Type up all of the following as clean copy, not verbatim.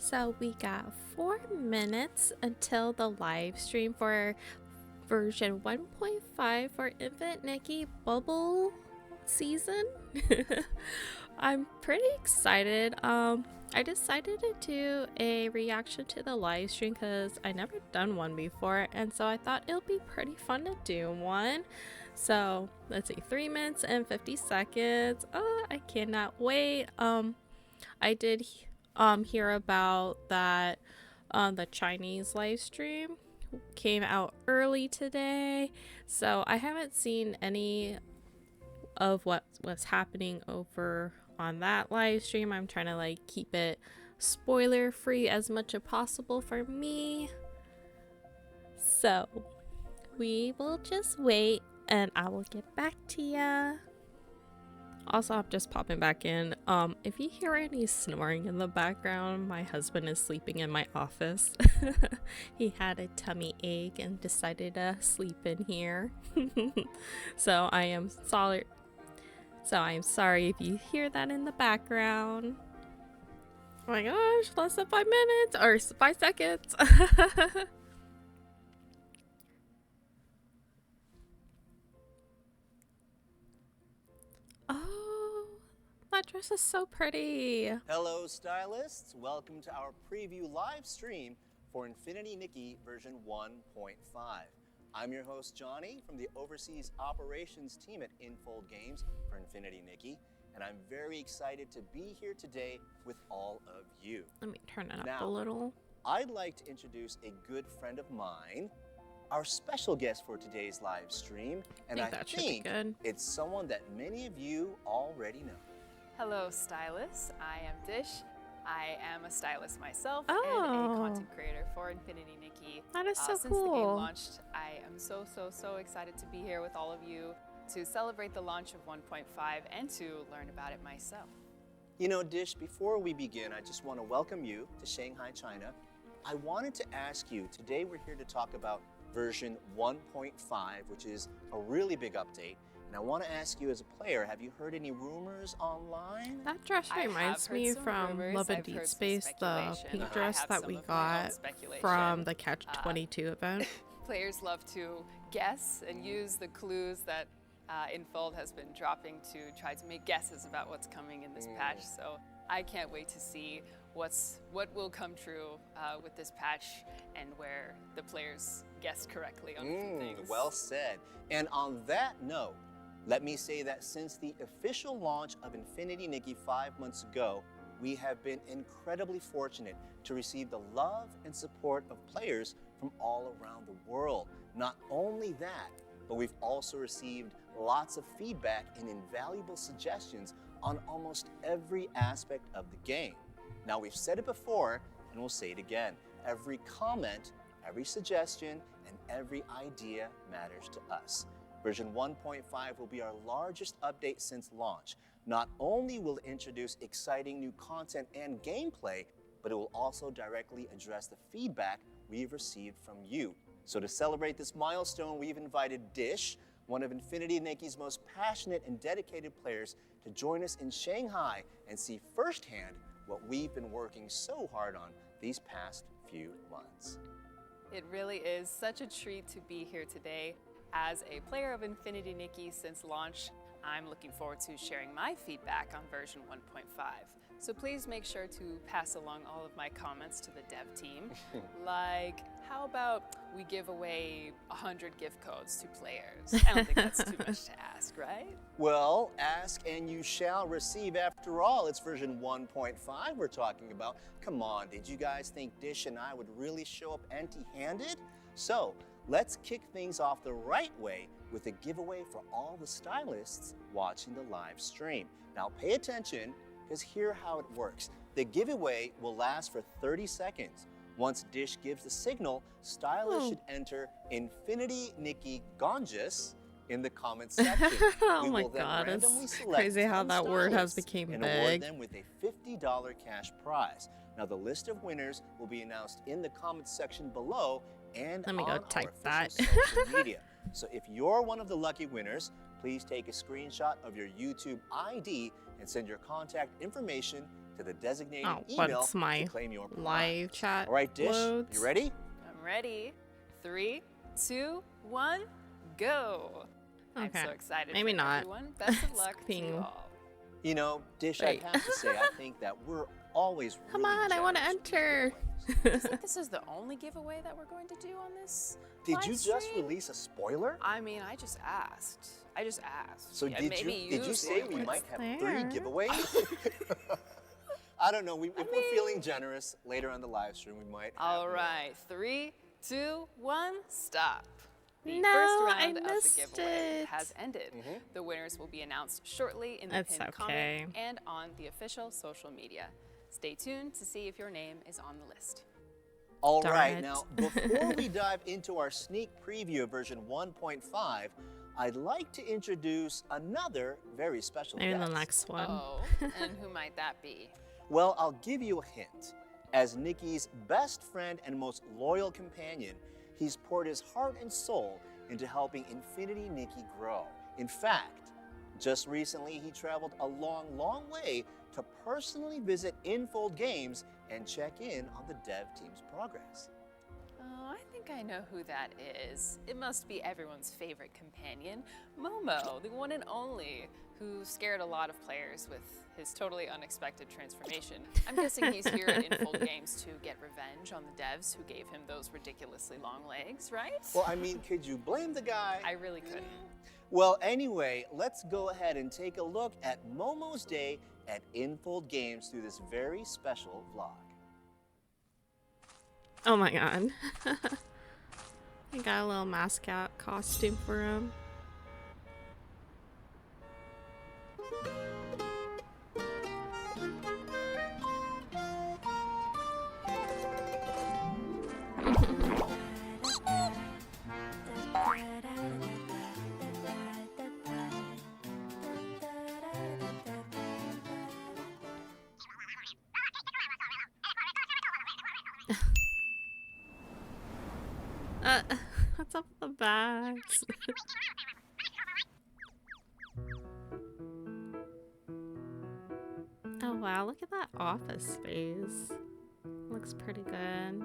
So we got 4 minutes until the live stream for version 1.5 for Infinite Nikki bubble season. I'm pretty excited. I decided to do a reaction to the live stream because I never done one before, and so I thought it would be pretty fun to do one. So let's see, 3 minutes and 50 seconds. I cannot wait. I did hear about that the Chinese live stream came out early today, so I haven't seen any of what's happening over on that live stream. I'm trying to like keep it spoiler free as much as possible for me, so we will just wait and I will get back to ya. Also, I'm just popping back in. If you hear any snoring in the background, my husband is sleeping in my office. He had a tummy ache and decided to sleep in here. So I am sorry if you hear that in the background. Oh my gosh, less than 5 minutes or 5 seconds. Oh, that dress is so pretty. Hello stylists, welcome to our preview live stream for Infinity Nikki version 1.5. I'm your host Johnny from the Overseas Operations team at Infold Games for Infinity Nikki, and I'm very excited to be here today with all of you. Let me turn it up a little. I'd like to introduce a good friend of mine, our special guest for today's live stream, and I think it's someone that many of you already know. Hello stylists, I am Dish. I am a stylist myself and a content creator for Infinity Nikki. That is so Since cool. the game launched, I am so excited to be here with all of you to celebrate the launch of 1.5 and to learn about it myself. You know, Dish, before we begin, I just want to welcome you to Shanghai, China. I wanted to ask you, today we're here to talk about version 1.5, which is a really big update. And I want to ask you as a player, have you heard any rumors online? That dress reminds me from Love and Deep Space, the pink dress that we got from the Catch 22 event. Players love to guess and use the clues that Infold has been dropping to try to make guesses about what's coming in this patch. So I can't wait to see what will come true with this patch and where the players guessed correctly on different things. Well said. And on that note, let me say that since the official launch of Infinity Nikki 5 months ago, we have been incredibly fortunate to receive the love and support of players from all around the world. Not only that, but we've also received lots of feedback and invaluable suggestions on almost every aspect of the game. Now, we've said it before, and we'll say it again. Every comment, every suggestion, and every idea matters to us. Version 1.5 will be our largest update since launch. Not only will it introduce exciting new content and gameplay, but it will also directly address the feedback we've received from you. So to celebrate this milestone, we've invited Dish, one of Infinity Nikki's most passionate and dedicated players, to join us in Shanghai and see firsthand what we've been working so hard on these past few months. It really is such a treat to be here today. As a player of Infinity Nikki since launch, I'm looking forward to sharing my feedback on version 1.5. So please make sure to pass along all of my comments to the dev team. Like, how about we give away 100 gift codes to players? I don't think that's too much to ask, right? Well, ask and you shall receive. After all, it's version 1.5 we're talking about. Come on, did you guys think Dish and I would really show up empty-handed? So, let's kick things off the right way with a giveaway for all the stylists watching the live stream. Now pay attention, because here's how it works. The giveaway will last for 30 seconds. Once Dish gives the signal, stylists should enter Infinity Nikki Gonjas in the comments section. Oh my god, it's crazy how that word has become big. Award them with a $50 cash prize. Now the list of winners will be announced in the comments section below and let me go type that. Social media. So if you're one of the lucky winners, please take a screenshot of your YouTube ID and send your contact information to the designated Oh, email once my to claim your prize. live chat All right, Dish, loads. you ready? I'm ready. 3, 2, 1, go. I'm Okay. so excited Maybe for not. everyone. Best of luck to Being- you all. You know, Dish, Wait. I have to say, I think that we're always Come really on, I want to generous with enter. giveaways. I think this is the only giveaway that we're going to do on this Did you live just stream? release a spoiler? I mean, I just asked. So Yeah, did maybe you say we spoiled might it. have there. 3 giveaways? I don't know. If we're feeling generous later on the live stream, we might. Have All more. right, 3, 2, 1, stop. The No, first I round of the missed giveaway it. has ended. The winners will be announced shortly in the It's pinned okay. comment and on the official social media. Stay tuned to see if your name is on the list. All Darn right, it. now before we dive into our sneak preview of version 1.5, I'd like to introduce another very special Maybe guest. the next one. Oh, and who might that be? Well, I'll give you a hint. As Nikki's best friend and most loyal companion, he's poured his heart and soul into helping Infinity Nikki grow. In fact, just recently he traveled a long way to personally visit Infold Games and check in on the dev team's progress. Oh, I think I know who that is. It must be everyone's favorite companion, Momo, the one and only, who scared a lot of players with his totally unexpected transformation. I'm guessing he's here at Infold Games to get revenge on the devs who gave him those ridiculously long legs, right? Well, I mean, could you blame the guy? I really couldn't. Well, anyway, let's go ahead and take a look at Momo's day at Infold Games through this very special vlog. Oh my god. I got a little mascot costume for him. What's up with the bags? Oh wow, look at that office space. Looks pretty good.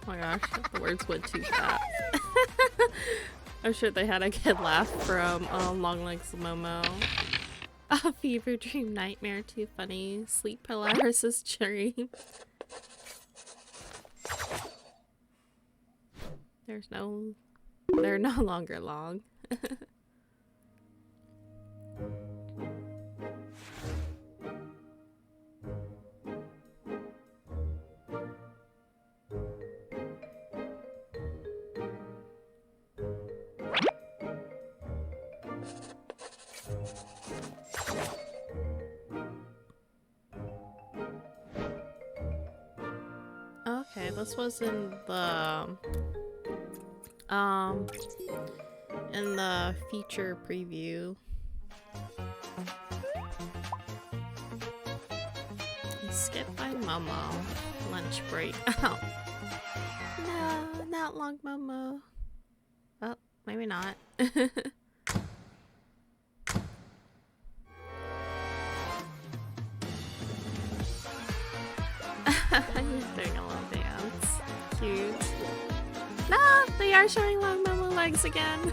Oh my gosh, the words went too fast. I'm sure they had a good laugh from Long Legs Momo. A fever dream nightmare too funny. Sleep paralysis dream. They're no longer long. Okay, this was in the feature preview. Skip by Momo. Lunch break. Oh. No, not long Momo. Oh, maybe not. He's doing a little dance. Cute. No, they are showing long Momo legs again.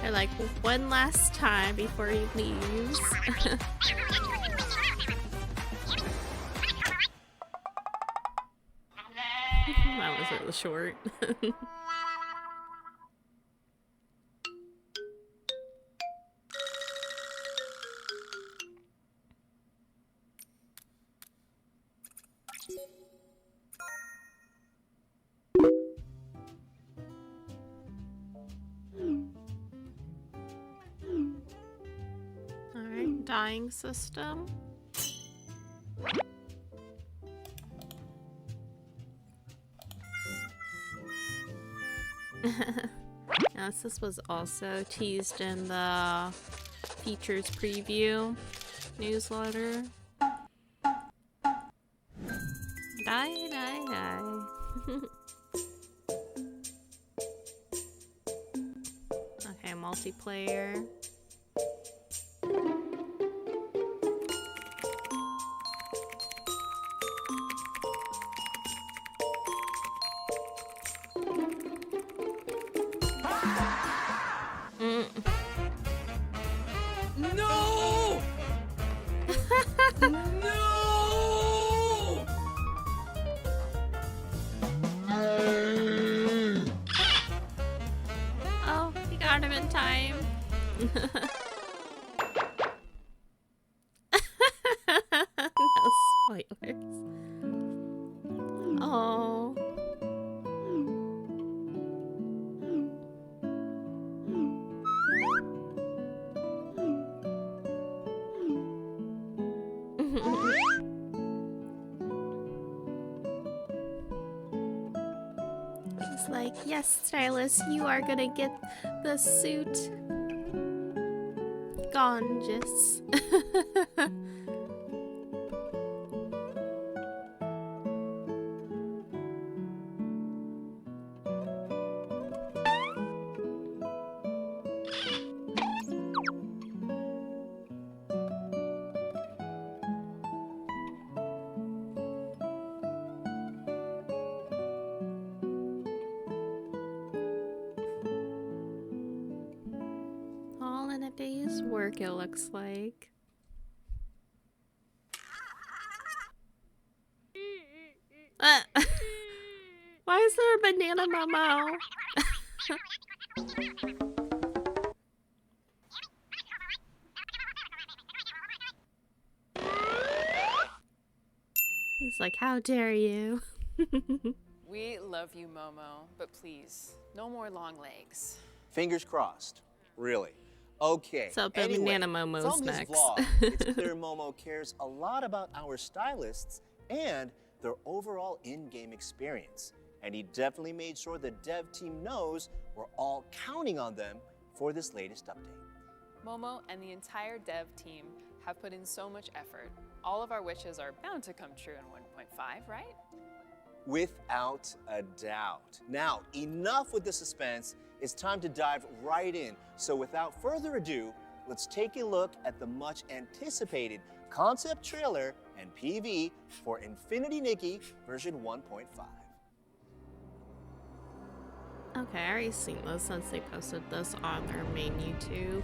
They're like, one last time before he leaves. That was really short. Alright, dying system. Yes, this was also teased in the teacher's preview newsletter. Die, die, die. Okay, multiplayer. No! No! Oh, we got him in time. No spoilers. Oh. He's like, yes, stylist, you are gonna get the suit. Gorgeous. All in a day's work, it looks like. Why is there a banana Momo? He's like, how dare you? We love you, Momo, but please, no more long legs. Fingers crossed. Really. Okay. So anyway, banana Momo's from next. This vlog, it's clear Momo cares a lot about our stylists and their overall in-game experience. And he definitely made sure the dev team knows we're all counting on them for this latest update. Momo and the entire dev team have put in so much effort. All of our wishes are bound to come true in 1.5, right? Without a doubt. Now, enough with the suspense. It's time to dive right in. So without further ado, let's take a look at the much anticipated concept trailer and PV for Infinity Nikki version 1.5. Okay, I already seen this since they posted this on their main YouTube.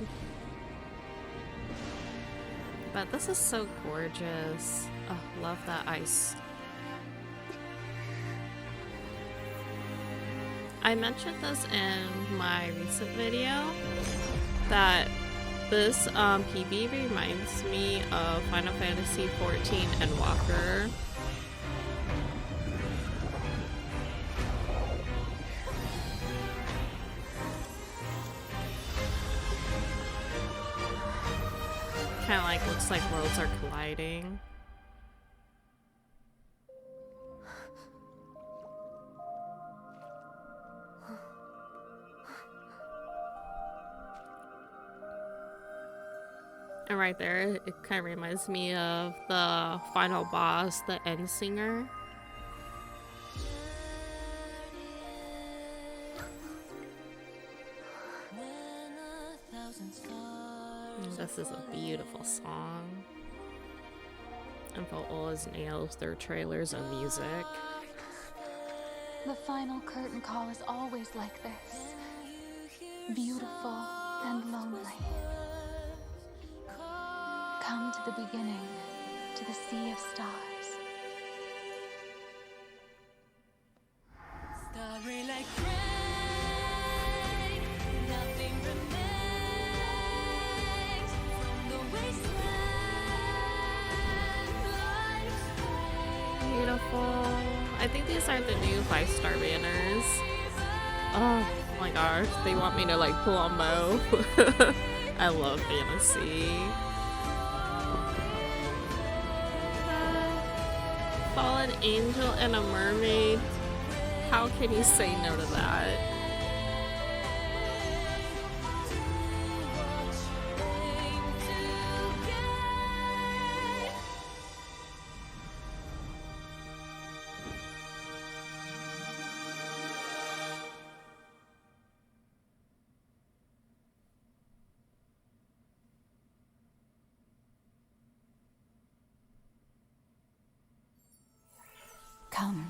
But this is so gorgeous. Oh, love that ice. I mentioned this in my recent video that this PB reminds me of Final Fantasy XIV Endwalker. Kind of like looks like worlds are colliding. And right there, it kind of reminds me of the final boss, the End Singer. This is a beautiful song. And for all his nails, their trailers and music. The final curtain call is always like this. Beautiful and lonely. Come to the beginning, to the sea of stars. Starry like rain, nothing remains from the wasteland like spring. Beautiful. I think these are the new 5-star banners. Oh my gosh, they want me to like pull on both. I love fantasy. Fallen angel and a mermaid. How can you say no to that? Come.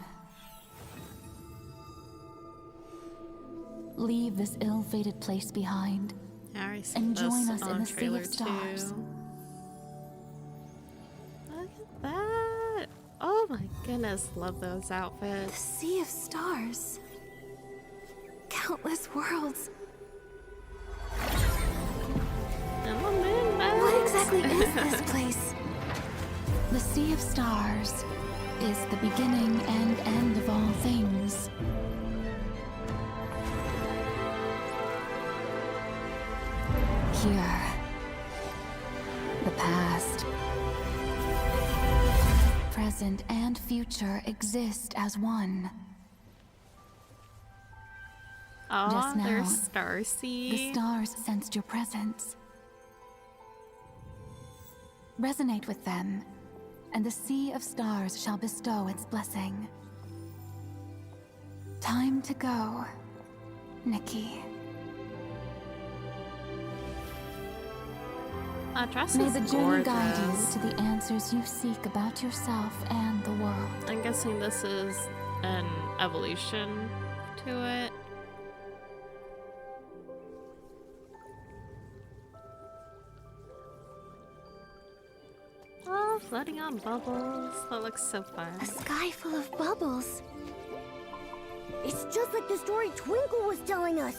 Leave this ill-fated place behind and join us in the sea of stars. Look at that! Oh my goodness, love those The outfits. sea of stars. Countless worlds. And the moon boats. What exactly is this place? The Sea of Stars is the beginning and end of all things. Here, the past, present, and future exist as one. Oh, Just now, there's Starseed. The stars sensed your presence. Resonate with them, and the Sea of Stars shall bestow its blessing. Time to go, Nikki. That dress May is the journey guide you gorgeous. to the answers you seek about yourself and the world. I'm guessing this is an evolution to it. Oh, floating on bubbles. That looks so fun. A sky full of bubbles. It's just like the story Twinkle was telling us.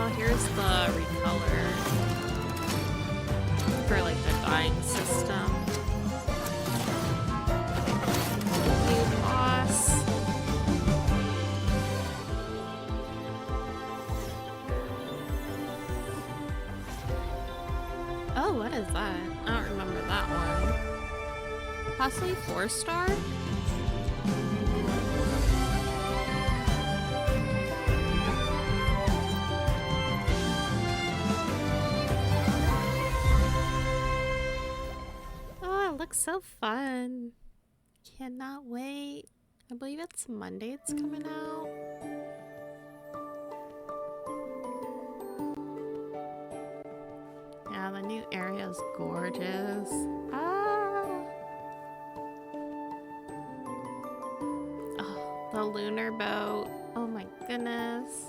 Oh, here's the recolor for like the dying system. New boss. Oh, what is that? I don't remember that one. Possibly 4-star? Oh, it looks so fun. Cannot wait. I believe it's Monday it's coming out. Yeah, the new area is gorgeous. Ah! Oh, the lunar boat. Oh my goodness.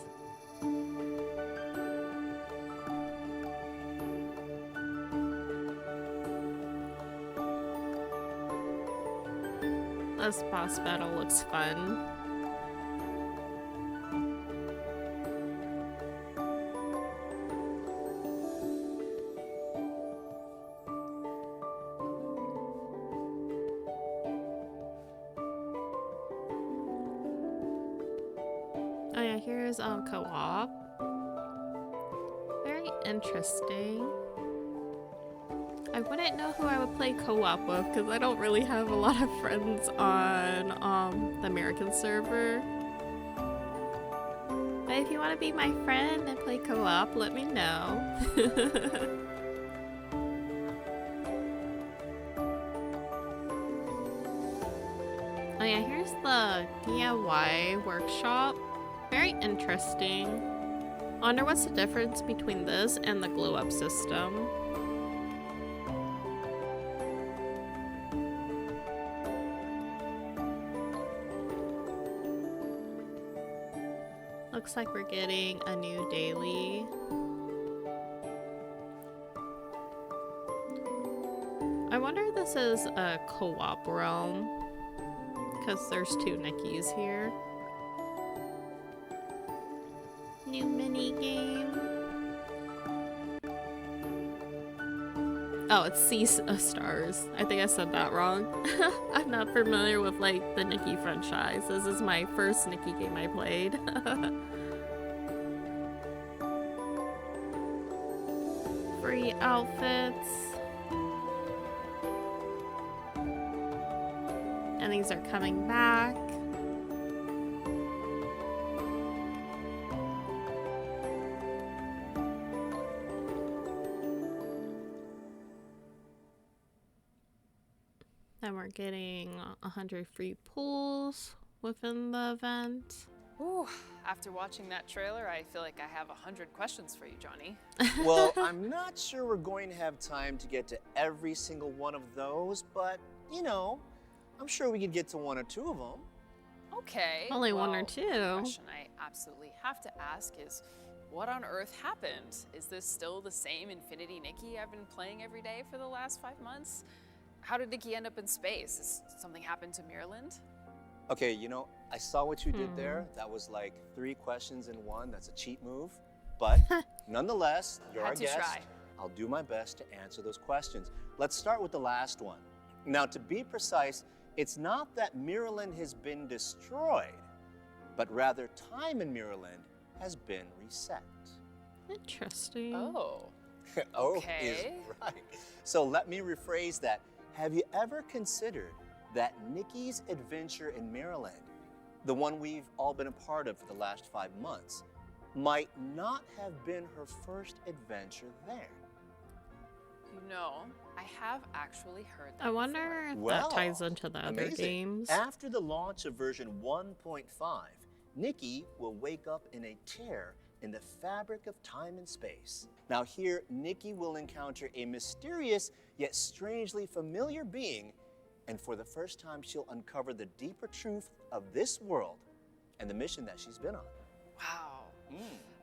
This boss battle looks fun. Oh yeah, here's co-op. Very interesting. I wouldn't know who I would play co-op with because I don't really have a lot of friends on the American server. But if you want to be my friend and play co-op, let me know. Oh yeah, here's the DIY workshop. Very interesting. I wonder what's the difference between this and the glow-up system. Looks like we're getting a new daily. I wonder if this is a co-op realm, because there's 2 Nikkis here. New mini game. Oh, it's Sea of Stars. I think I said that wrong. I'm not familiar with like the Nikki franchise. This is my first Nikki game I played. Free outfits. And these are coming back. Then we're getting 100 free pools within the event. Ooh, after watching that trailer, I feel like I have 100 questions for you, Johnny. Well, I'm not sure we're going to have time to get to every single one of those, but, you know, I'm sure we could get to one or two of them. Okay. Only one or well, two. The question I absolutely have to ask is, what on earth happened? Is this still the same Infinity Nikki I've been playing every day for the last 5 months? How did Nikki end up in space? Is something happened to Mirland? Okay, you know, I saw what you did there. That was like 3 questions in one. That's a cheat move. But nonetheless, you're our Had to guest. try. I'll do my best to answer those questions. Let's start with the last one. Now, to be precise, it's not that Mirland has been destroyed, but rather time in Mirland has been reset. Interesting. Oh. Oh, Okay. is right. So let me rephrase that. Have you ever considered that Nikki's adventure in Maryland, the one we've all been a part of for the last 5 months, might not have been her first adventure there? You know, I have actually heard that I wonder if Well, that ties into the other amazing. games. After the launch of version 1.5, Nikki will wake up in a tear in the fabric of time and space. Now here, Nikki will encounter a mysterious yet strangely familiar being, and for the first time, she'll uncover the deeper truth of this world and the mission that she's been on. Wow.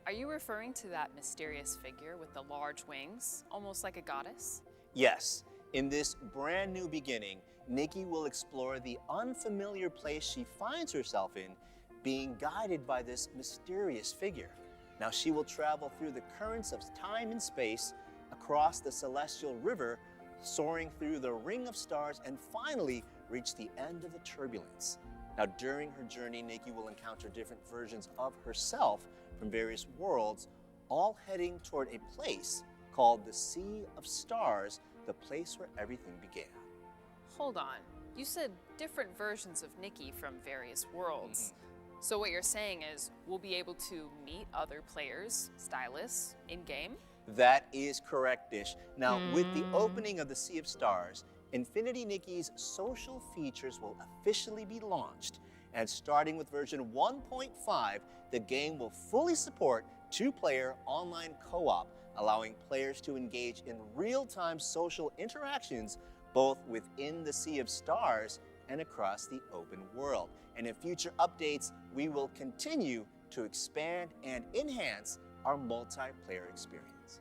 Are you referring to that mysterious figure with the large wings, almost like a goddess? Yes, in this brand new beginning, Nikki will explore the unfamiliar place she finds herself in, being guided by this mysterious figure. Now she will travel through the currents of time and space, across the celestial river, soaring through the ring of stars, and finally reach the end of the turbulence. Now during her journey, Nikki will encounter different versions of herself from various worlds, all heading toward a place called the Sea of Stars, the place where everything began. Hold on. You said different versions of Nikki from various worlds. So what you're saying is we'll be able to meet other players, stylists, in-game? That is correct, Dish. Now, with the opening of the Sea of Stars, Infinity Nikki's social features will officially be launched. And starting with version 1.5, the game will fully support 2-player online co-op, allowing players to engage in real-time social interactions both within the Sea of Stars and across the open world. And in future updates, we will continue to expand and enhance our multiplayer experience.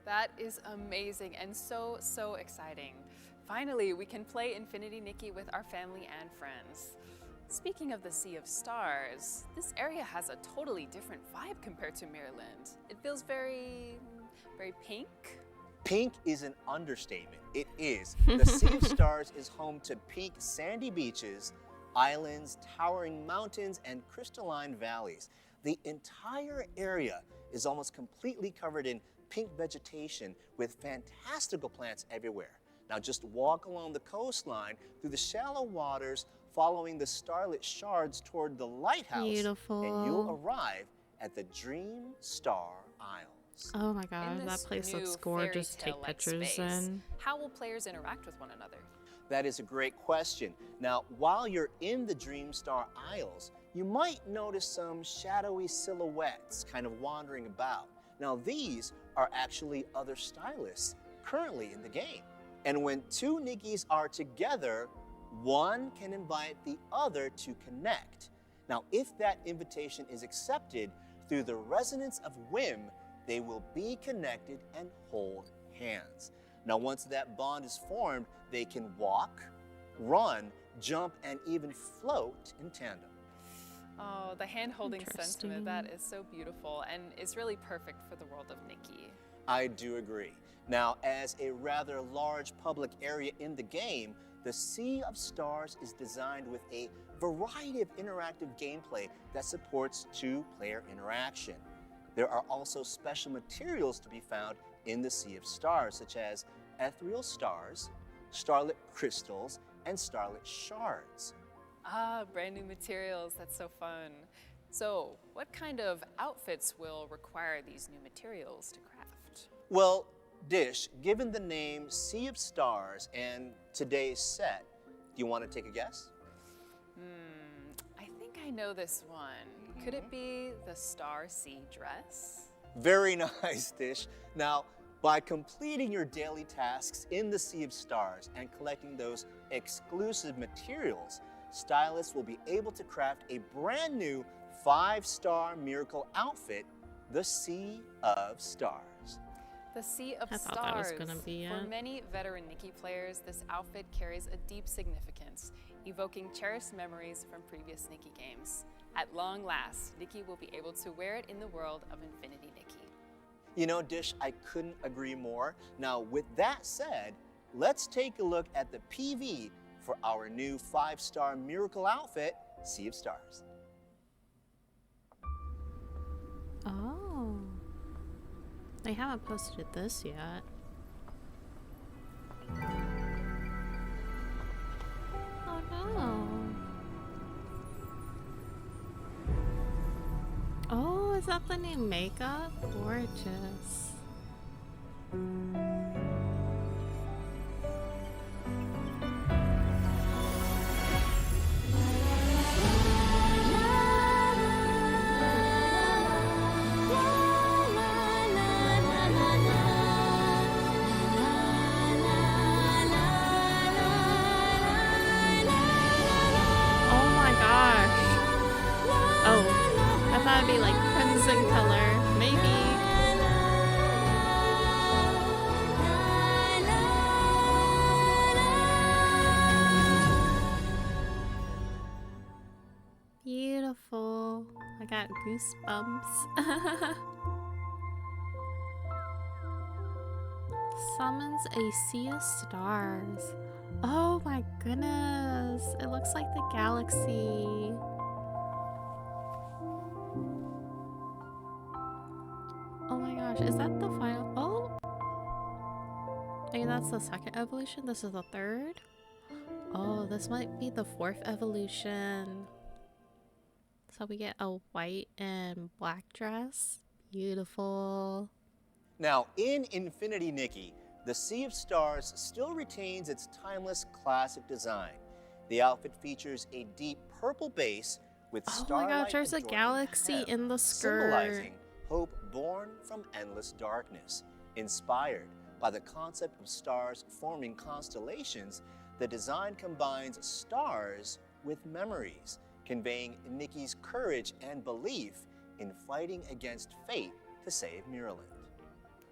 That is amazing and so, so exciting. Finally, we can play Infinity Nikki with our family and friends. Speaking of the Sea of Stars, this area has a totally different vibe compared to Mirland. It feels very pink. Pink is an understatement. It is. The Sea of Stars is home to pink sandy beaches, islands, towering mountains, and crystalline valleys. The entire area is almost completely covered in pink vegetation with fantastical plants everywhere. Now just walk along the coastline through the shallow waters, following the starlit shards toward the lighthouse, Beautiful. and you'll arrive at the Dream Star Isles. Oh my In god, that this place new looks gorgeous to take fairy-tale-like pictures space, in. how will players interact with one another? That is a great question. Now, while you're in the Dream Star Isles, you might notice some shadowy silhouettes kind of wandering about. Now, these are actually other stylists currently in the game. And when 2 Nikkis are together, one can invite the other to connect. Now, if that invitation is accepted through the resonance of whim, they will be connected and hold hands. Now, once that bond is formed, they can walk, run, jump, and even float in tandem. Oh, the hand-holding sentiment, Interesting. that is so beautiful and is really perfect for the world of Nikki. I do agree. Now, as a rather large public area in the game, the Sea of Stars is designed with a variety of interactive gameplay that supports 2-player interaction. There are also special materials to be found in the Sea of Stars, such as ethereal stars, starlit crystals, and starlit shards. Ah, brand new materials, that's so fun. So, what kind of outfits will require these new materials to craft? Well, Dish, given the name Sea of Stars and today's set, Do you want to take a guess? I think I know this one. Could it be the Star Sea dress? Very nice, Dish. Now, by completing your daily tasks in the Sea of Stars and collecting those exclusive materials, stylists will be able to craft a brand new 5-star miracle outfit, the Sea of Stars. The Sea of I Stars. thought that was gonna be For it. many veteran Nikki players, this outfit carries a deep significance, evoking cherished memories from previous Nikki games. At long last, Nikki will be able to wear it in the world of Infinity Nikki. You know, Dish, I couldn't agree more. Now, with that said, let's take a look at the PV for our new 5-star miracle outfit, Sea of Stars. Oh. They haven't posted this yet. Oh no. Oh, is that the new makeup? Gorgeous. Oh my gosh. Oh, I thought it'd be like crimson color. Maybe. Beautiful. I got goosebumps. Summons a sea of stars. Oh my goodness. It looks like the galaxy. Oh my gosh, is that the final? Oh! Maybe that's the second evolution. This is the third. Oh, this might be the fourth evolution. So we get a white and black dress. Beautiful. Now, in Infinity Nikki, the Sea of Stars still retains its timeless classic design. The outfit features a deep purple base with Oh my starlight gosh, there's a adorning galaxy hem, in the skirt. symbolizing hope born from endless darkness. Inspired by the concept of stars forming constellations, the design combines stars with memories, conveying Nikki's courage and belief in fighting against fate to save Mirrorland.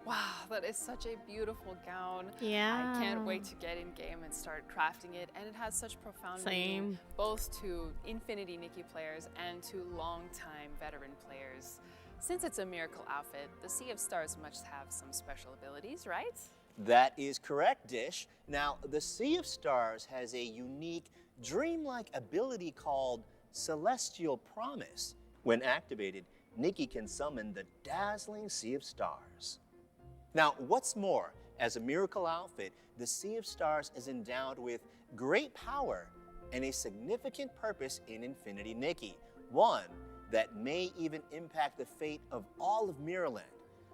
Wow, that is such a beautiful gown. Yeah. I can't wait to get in game and start crafting it, and it has such profound meaning Same. both to Infinity Nikki players and to longtime veteran players. Since it's a miracle outfit, the Sea of Stars must have some special abilities, right? That is correct, Dish. Now, the Sea of Stars has a unique, dreamlike ability called Celestial Promise. When activated, Nikki can summon the dazzling Sea of Stars. Now, what's more, as a miracle outfit, the Sea of Stars is endowed with great power and a significant purpose in Infinity Nikki, one that may even impact the fate of all of Mirrorland.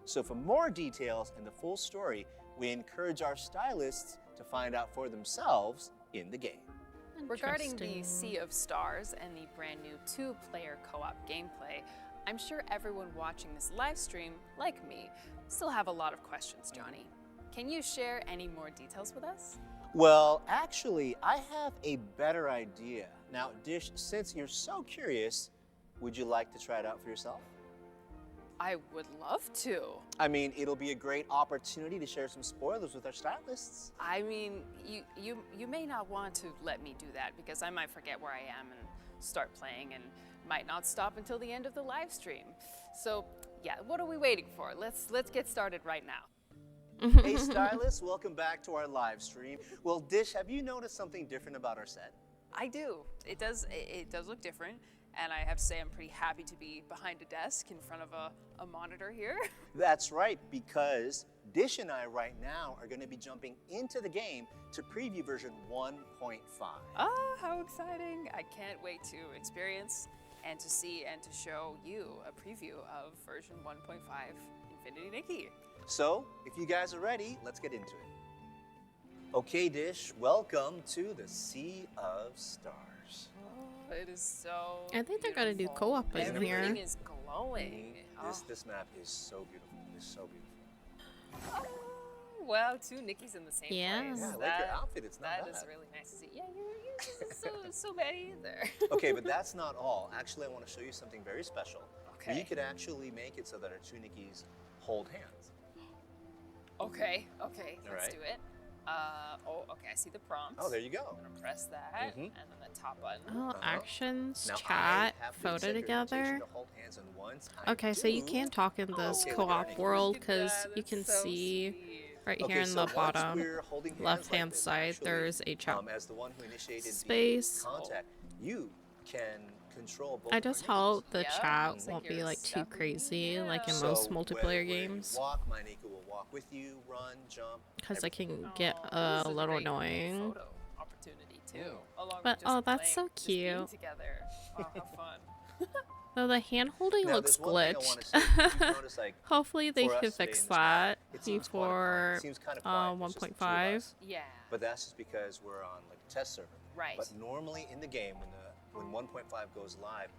So for more details and the full story, we encourage our stylists to find out for themselves in the game. Regarding the Interesting. Sea of Stars and the brand new 2-player co-op gameplay, I'm sure everyone watching this live stream, like me, still have a lot of questions, Johnny. Can you share any more details with us? Well, actually, I have a better idea. Now, Dish, since you're so curious, would you like to try it out for yourself? I would love to. I mean, it'll be a great opportunity to share some spoilers with our stylists. I mean, you may not want to let me do that because I might forget where I am and start playing and might not stop until the end of the live stream. So, yeah, what are we waiting for? Let's get started right now. Hey, stylists, welcome back to our live stream. Well, Dish, have you noticed something different about our set? I do. It does look different, and I have to say I'm pretty happy to be behind a desk in front of a monitor here. That's right, because Dish and I right now are going to be jumping into the game to preview version 1.5. Oh, how exciting! I can't wait to experience and to see and to show you a preview of version 1.5 Infinity Nikki. So, if you guys are ready, let's get into it. Okay, Dish, welcome to the Sea of Stars. Oh, it is so. I think they're gonna do beautiful. co-op in Everything here. is glowing. This map is so beautiful. It's so beautiful. Oh, wow, two Nickies in the same Yeah. place. Yeah, I like your outfit. It's not That bad. is really nice to see. Yeah, you're so bad either. Okay, but that's not all. Actually, I want to show you something very special. Okay. You could actually make it so that our two Nickies hold hands. Okay, let's right. do it. Okay, I see the prompt. Oh, there you go. I'm gonna press that, Mhm. and then the top button. Oh, actions, Now, chat, I have to photo accept your invitation together. to hold hands, and once I Okay, so you do- can talk in this Okay, co-op look at world Look at because that, you that's can so see sweet. right Okay, here in so the once bottom we're holding hands left-hand like this, side, actually, there's a chat as the one who initiated space. the contact, you can control both. I of our just Nickies. hope the Yeah, chat looks like won't be you're like too stepping- crazy like in yeah. most So multiplayer where games you walk, my Nikki will walk with you, run, jump. because it can get Oh, a this is little great annoying. Photo opportunity too. Mm. Along But, with just oh, that's playing, so just being cute. together. Oh, how fun. Though the hand holding Now, looks there's one thing I want to say. glitched. You've noticed, like, Hopefully they for us can today fix in this map, that it seems quiet. before It seems kind of quiet. There's just the two of 1.5. us. Yeah. But that's just because we're on like a test server. Right. But normally in the game, when 1.5 goes live,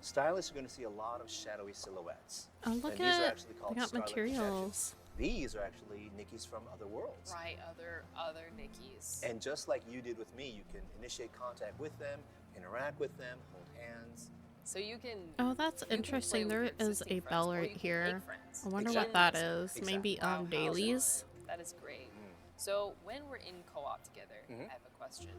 stylists are going to see a lot of shadowy silhouettes. Oh, look and these are at actually they called got starlit materials. projections. These are actually Nickies from other worlds. Right, other Nickies. And just like you did with me, you can initiate contact with them, interact with them, hold hands. So you can. Oh, that's you can interesting. play There with your is existing a friends, bell or right you can here. make friends. I wonder Exactly. what that Exactly. is. Exactly. Maybe Wow, how dailies. fun. That is great. Mm. So when we're in co-op together, Mhm. I have a question.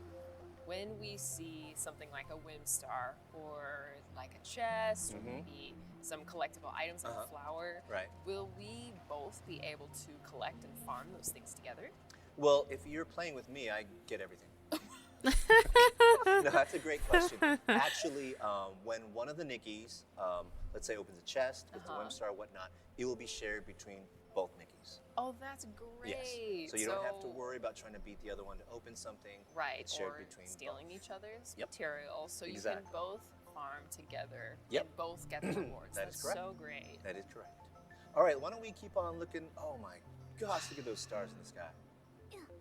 When we see something like a whim star or like a chest or Mhm. maybe some collectible items like a flower, Right. will we both be able to collect and farm those things together? Well, if you're playing with me, I get everything. No, that's a great question. Actually, when one of the Nickies, let's say, opens a chest with the Uh-huh. whim star or whatnot, it will be shared between both Nickies. Oh, that's great. Yes. So you don't have to worry about trying to beat the other one to open something. Right, It's shared or between stealing both. each other's Yep. materials, so you Exactly. can both farm together Yep. and both get the rewards. That is That's correct. so great. That is correct. All right, why don't we keep on looking? Oh my gosh, look at those stars in the sky.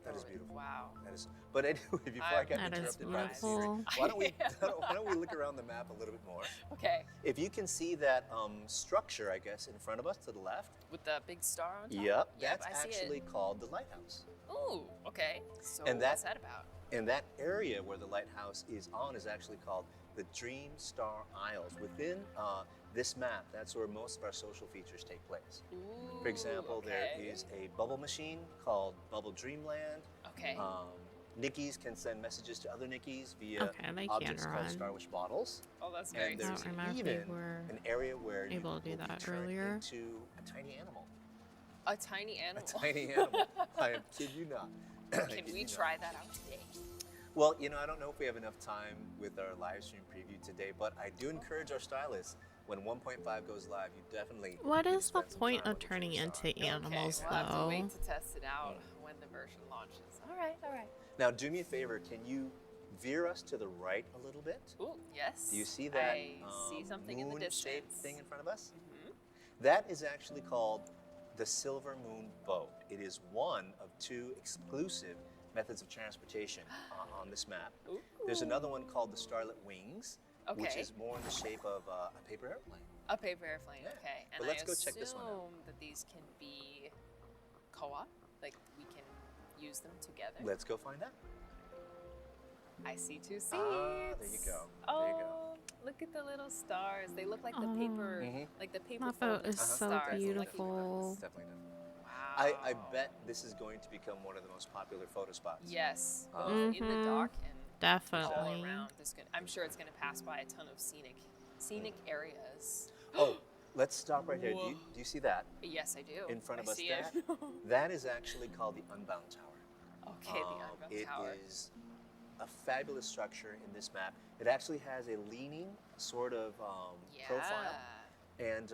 That is beautiful. Wow. That is. But anyway, before I get That is interrupted by the beautiful. Siri, why don't we look around the map a little bit more? Okay, If you can see that structure, I guess, in front of us to the left. with the big star on top? Yep, that's I see actually it. called the lighthouse. Ooh, okay. So And what's that about? And that area where the lighthouse is on is actually called the Dream Star Isles. Within this map, that's where most of our social features take place. Ooh, For example, there okay. is a bubble machine called Bubble Dreamland. Okay. Nickies can send messages to other Nickies via Okay, they objects can called run. Star Wish bottles. Oh, that's very And I there's don't remember if even they were an area where you able to do will be that turned earlier. into a tiny animal. A tiny animal. A tiny animal. I kid you not. Can Kid we you not. try that out today? Well, I don't know if we have enough time with our live stream preview today, but I do encourage our stylists, when 1.5 goes live, you definitely What need to is the spend some point time of with the turning Dream into Star. animals okay, we'll have to though? wait to test it out when the version launches. All right, all right. Now, do me a favor. Can you veer us to the right a little bit? Ooh, yes. Do you see that I see something in the moon-shaped distance. thing in front of us? Mhm. That is actually called the Silver Moon Boat. It is one of two exclusive methods of transportation on this map. Ooh. There's another one called the Starlit Wings, which Okay. is more in the shape of a paper airplane. A paper airplane, Yeah. okay. And But let's I go check this one out. assume that these can be co-op, like we can use them together. Let's go find out. I see two seats. Ah, there you go. Oh, There you go. look at the little stars. They look like the Oh. paper, Mhm. like the paper That boat folded is so stars. They look like beautiful. It's definitely different. Wow. I bet this is going to become one of the most popular photo spots. Yes, both Mhm. in the dock and Definitely. all around. I'm sure it's going to pass by a ton of scenic areas. Oh, let's stop right here. Do Whoa. you see that Yes, I do. in front of I us see there? it. That is actually called the Unbound Tower. Okay, the Unbound It Tower. is a fabulous structure in this map. It actually has a leaning sort of profile. And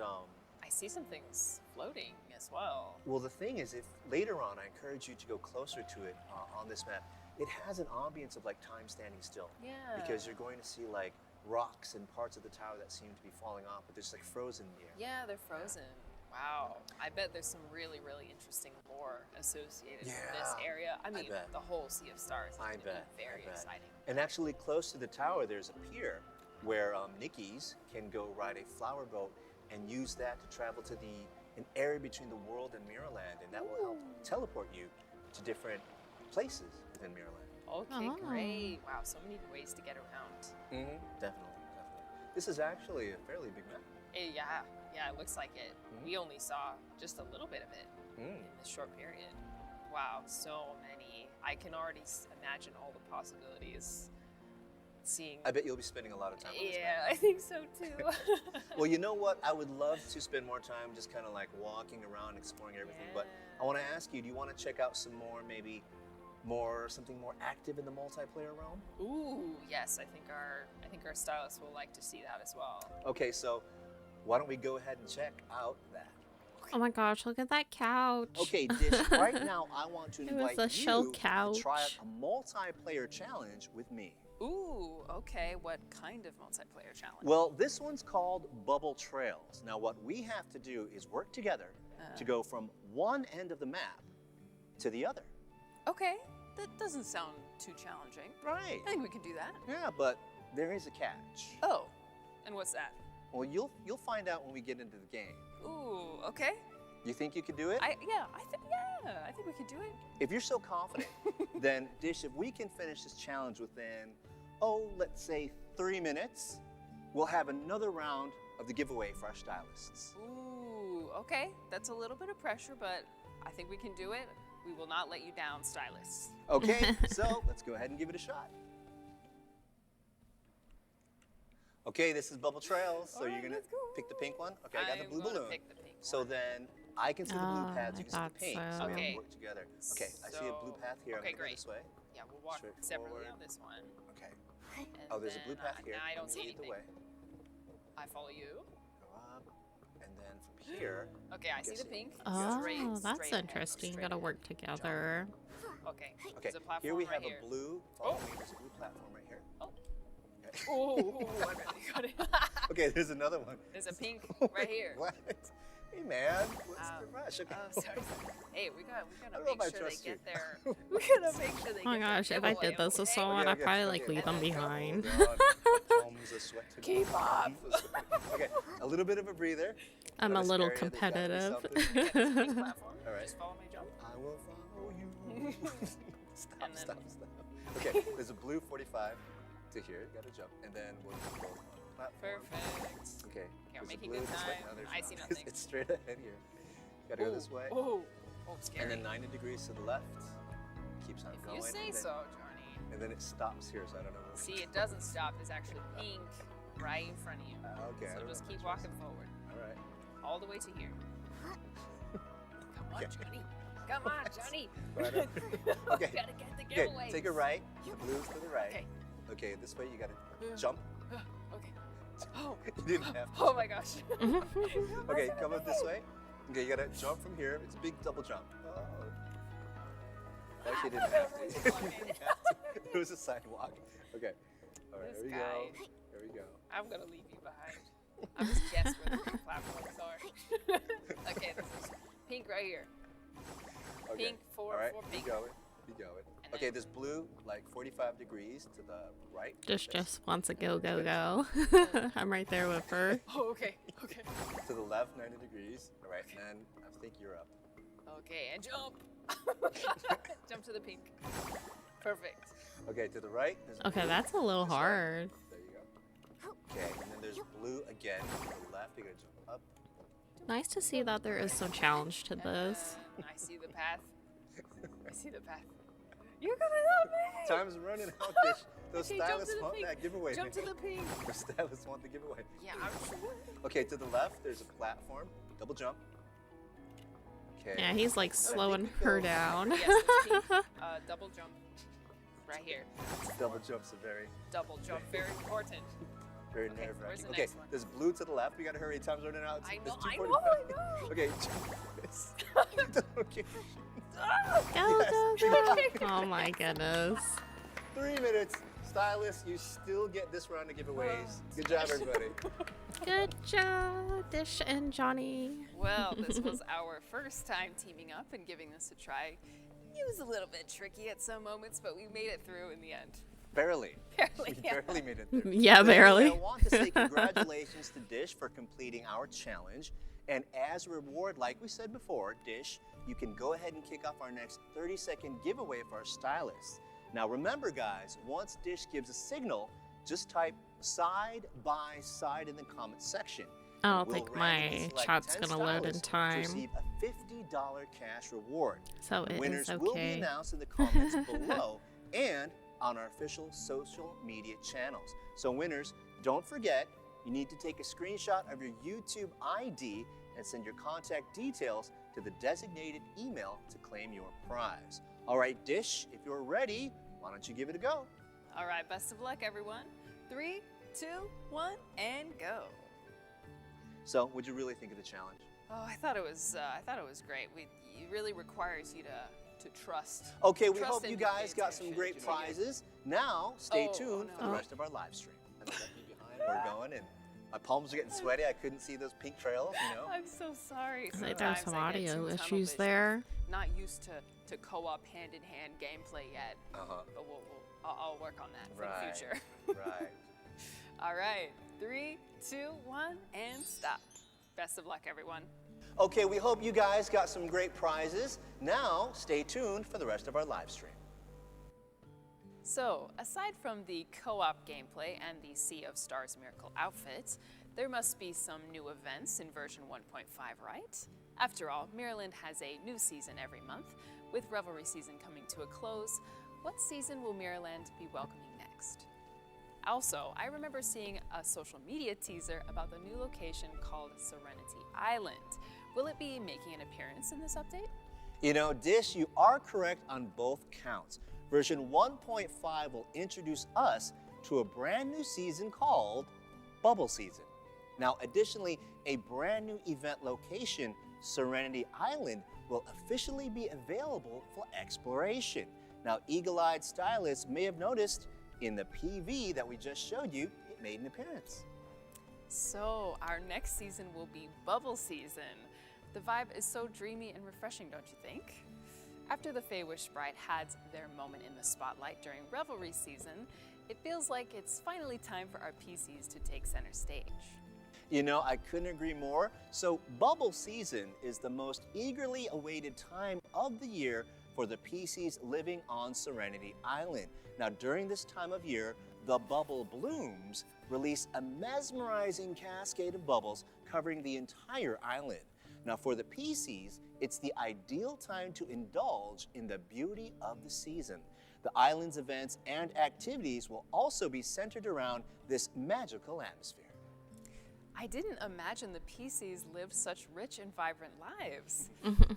I see some things floating as well. well, the thing is, if later on I encourage you to go closer to it on this map, it has an ambience of like time standing still. Yeah. Because you're going to see like rocks and parts of the tower that seem to be falling off, but they're just like frozen in the air. Yeah, they're frozen. Wow. I bet there's some really, really interesting lore associated with this Yeah, area. I mean, bet. the whole Sea of Stars is I gonna be bet. very I bet. exciting. And actually, close to the tower, there's a pier where Nickies can go ride a flower boat and use that to travel to an area between the world and Mirrorland, and that will help teleport you to different places within Mirrorland. Okay, Oh. great. Wow, so many ways to get around. Definitely, definitely. This is actually a fairly big map. Yeah, it looks like it. We only saw just a little bit of it in this short period. Wow, so many. I can already imagine all the possibilities. Seeing. I bet you'll be spending a lot of time on this map. Yeah, I think so too. Well, you know what? I would love to spend more time just kind of like walking around, exploring everything. But I want to ask you, do you want to check out some more, maybe something more active in the multiplayer realm? Ooh, yes, I think our stylist will like to see that as well. Okay, so why don't we go ahead and check out that? Oh my gosh, look at that couch. Okay, Dish, right now I want to It was invite a shell you to try out couch. a multiplayer challenge with me. Ooh, okay. What kind of multiplayer challenge? Well, this one's called Bubble Trails. Now, what we have to do is work together to go from one end of the map to the other. Okay, that doesn't sound too challenging. Right. I think we can do that. Yeah, but there is a catch. Oh, and what's that? Well, you'll find out when we get into the game. Ooh, okay. You think you could do it? I think we can do it. If you're so confident, then Dish, if we can finish this challenge within, let's say 3 minutes, we'll have another round of the giveaway for our stylists. Ooh, okay. That's a little bit of pressure, but I think we can do it. We will not let you down, stylists. Okay, so let's go ahead and give it a shot. Okay, this is Bubble Trails. So Alright, you're gonna let's go. pick the pink one? Okay, I got the blue I'm gonna balloon. pick the pink So one. then I can see the blue Oh, paths, you I can see thought the pink. so. So we Okay. can work together. Okay, I see a blue So- path here. I'm okay, gonna go great. this way. Yeah, we'll walk separately Straightforward. on this one. Okay. And Oh, there's a blue then, path here. I I'm don't gonna see lead the anything. way. I follow you. Go up, and then from here. Okay, I see the Guessing. pink. Oh, Straight that's ahead, interesting. straight Gotta ahead. work together. Okay. Okay, There's a platform here we right have here. a blue. Follow me. There's a blue platform right here. Oh. Okay. Oh, I really got it. Okay, there's another one. There's a pink right here. What? Hey man, what's the rush? Okay. Oh, sorry. Hey, we gotta don't know if I make sure they trust you. get their. We gotta make sure they Oh my get gosh, their if I giveaway, did this with okay? someone, I'd probably like leave them And then go. behind. Palms of sweat to Keep up. Okay, a little bit of a breather. I'm a Notice little area, there's gotta be competitive. something. Get this pink platform. All right. Just follow my jump. I will follow you. Stop, And then- stop. Okay, there's a blue 45 to here. Gotta jump, and then we'll just go on the platform. Perfect. Okay. Okay, we're there's a making blue good this way. time. No, there's I not. see nothing. It's straight ahead here. Gotta go this way. Oh, And scary. then 90 degrees to the left. Keeps on If going. you say and then, so, Johnny. And then it stops here, so I don't know where See, it doesn't stop. There's actually pink right in front of you. Okay. I So don't just know keep if I trust walking forward, it. All right. all the way to here. Come on, Okay. Johnny. Come on, Johnny. Right up. Okay. Gotta get the Okay, giveaway. take a right. The blue's to the right. Okay. Okay, this way you gotta jump. Okay. Oh. You didn't have to. Oh my gosh. Okay, come up this way. Okay, you gotta jump from here. It's a big double jump. Oh. Actually, you didn't have to. You didn't have to. It was a sidewalk. Okay. All right, This here we guy. go. Here we go. I'm gonna leave you behind. I'm just guessing where the pink platforms are. Okay, this is pink right here. Okay. Pink, All right, four be pink. going. Be going. And Okay, then- there's blue, like 45 degrees to the right. Just wants to go, go, go. I'm right there with her. Oh, okay. Okay. To the left, 90 degrees. All right, and I think you're up. Okay, and jump. Jump to the pink. Perfect. Okay, to the right. There's Okay, blue. that's a little This way. hard. There you go. Okay, and then there's blue again. To the left, you're gonna jump up. Nice to see that there is some challenge to this. I see the path. I see the path. You're gonna help me. Time's running out. Those Okay, jump stylists to the want pink. that giveaway. Jump to the pink. The stylists want the giveaway. Yeah, I'm sure. Okay, to the left, there's a platform. Double jump. Okay. Yeah, he's like slowing her down. Yes, it's pink. Double jump. Right here. Double jumps are very, Double jump. Very important. very Okay, nerve where's wracking. the Okay, next one? there's blue to the left. We gotta hurry. Time's running out. I It's know, I 2:45. know. Okay, jump this. Okay. Go, Yes. go, go. Oh my goodness. 3 minutes. Stylists, you still get this round of giveaways. Good job, everybody. Good job, Dish and Johnny. Well, this was our first time teaming up and giving this a try. It was a little bit tricky at some moments, but we made it through in the end. Barely. Barely, We yeah. barely made it through. Yeah, But anyway, barely. I want to say congratulations to Dish for completing our challenge. And as a reward, like we said before, Dish, you can go ahead and kick off our next 30-second giveaway of our stylists. Now remember, guys, once Dish gives a signal, just type side by side in the comment section. I don't We'll think randomly my select chat's 10 gonna load in stylists to time. receive a $50 cash reward. So it Winners is will be okay. announced in the comments below and on our official social media channels. So winners, don't forget, you need to take a screenshot of your YouTube ID and send your contact details to the designated email to claim your prize. All right, Dish, if you're ready, why don't you give it a go? All right, best of luck, everyone. 3, 2, 1, and go. So, what'd you really think of the challenge? Oh, I thought it was great. It really requires you to trust. Okay, we Trust hope and you pay guys got some attention. great Did you get it? prizes. Now, stay Oh, tuned oh, for the no. rest of our live stream. We're going, and my palms are getting sweaty. I couldn't see those pink trails, you know. I'm so sorry. Like, there's Sometimes some I get audio too tunnel issues vision. there. Not used to co-op hand-in-hand gameplay yet, Uh-huh. but I'll work on that for Right. the future. Right. All right, 3, 2, 1, and stop. Best of luck, everyone. Okay, we hope you guys got some great prizes. Now, stay tuned for the rest of our live stream. So, aside from the co-op gameplay and the Sea of Stars Miracle outfit, there must be some new events in version 1.5, right? After all, Maryland has a new season every month. With Revelry season coming to a close, what season will Maryland be welcoming next? Also, I remember seeing a social media teaser about the new location called Serenity Island. Will it be making an appearance in this update? You know, Dish, you are correct on both counts. Version 1.5 will introduce us to a brand new season called Bubble Season. Now, additionally, a brand new event location, Serenity Island, will officially be available for exploration. Now, eagle-eyed stylists may have noticed in the PV that we just showed you, it made an appearance. So, our next season will be Bubble Season. The vibe is so dreamy and refreshing, don't you think? After the Fey-Wish Sprite had their moment in the spotlight during Revelry season, it feels like it's finally time for our PCs to take center stage. You know, I couldn't agree more. So Bubble Season is the most eagerly awaited time of the year for the PCs living on Serenity Island. Now, during this time of year, the Bubble Blooms release a mesmerizing cascade of bubbles covering the entire island. Now, for the PCs, it's the ideal time to indulge in the beauty of the season. The island's events and activities will also be centered around this magical atmosphere. I didn't imagine the PCs lived such rich and vibrant lives.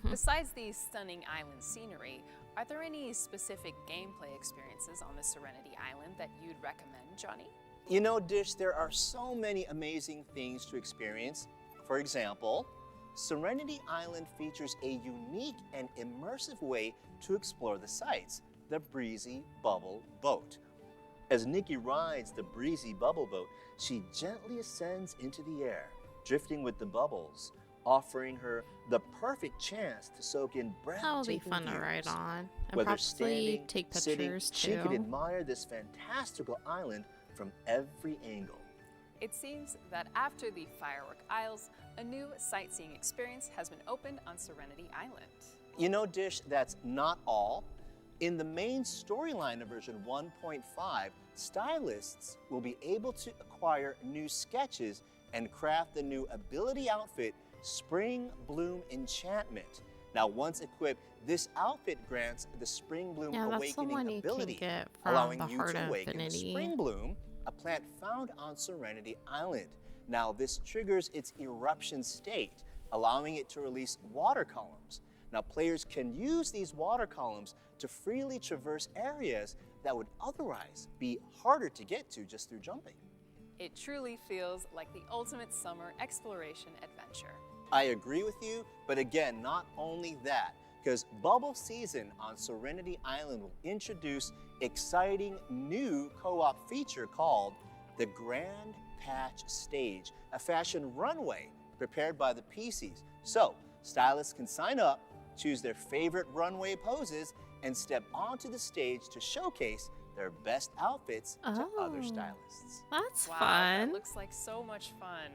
Besides the stunning island scenery, are there any specific gameplay experiences on the Serenity Island that you'd recommend, Johnny? You know, Dish, there are so many amazing things to experience. For example, Serenity Island features a unique and immersive way to explore the sights, the Breezy Bubble Boat. As Nikki rides the Breezy Bubble Boat, she gently ascends into the air, drifting with the bubbles, offering her the perfect chance to soak in breathtaking That will be fun to views. ride on. And Whether probably standing, take sitting, pictures she too. could admire this fantastical island from every angle. It seems that after the Firework Isles, a new sightseeing experience has been opened on Serenity Island. You know, Dish, that's not all. In the main storyline of version 1.5, stylists will be able to acquire new sketches and craft the new ability outfit, Spring Bloom Enchantment. Now, once equipped, this outfit grants the Spring Bloom Yeah, that's the one Awakening you ability, can get from allowing the you Heart to of awaken the Infinity. Spring Bloom, a plant found on Serenity Island. Now, this triggers its eruption state, allowing it to release water columns. Now, players can use these water columns to freely traverse areas that would otherwise be harder to get to just through jumping. It truly feels like the ultimate summer exploration adventure. I agree with you, but again, not only that, because Bubble Season on Serenity Island will introduce exciting new co-op feature called the Grand patch stage, a fashion runway prepared by the PCs. So stylists can sign up, choose their favorite runway poses, and step onto the stage to showcase their best outfits to other stylists. That's Wow, fun. that looks like so much fun.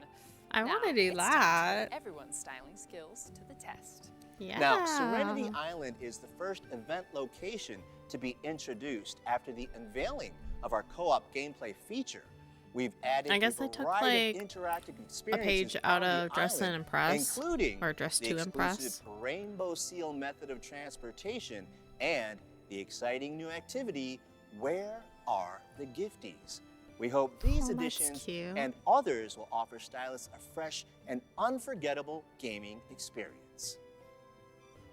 I want to Now, do it's time to that. put everyone's styling skills to the test. Yeah. Now, Serenity Island is the first event location to be introduced after the unveiling of our co-op gameplay feature. We've added I guess a they took, variety like, of interactive a experiences page out on the of Dress to island, Impress, including or Dress the to Impress. exclusive Rainbow Seal method of transportation and the exciting new activity, Where Are the Gifties? We hope these Oh, that's additions cute. and others will offer stylists a fresh and unforgettable gaming experience.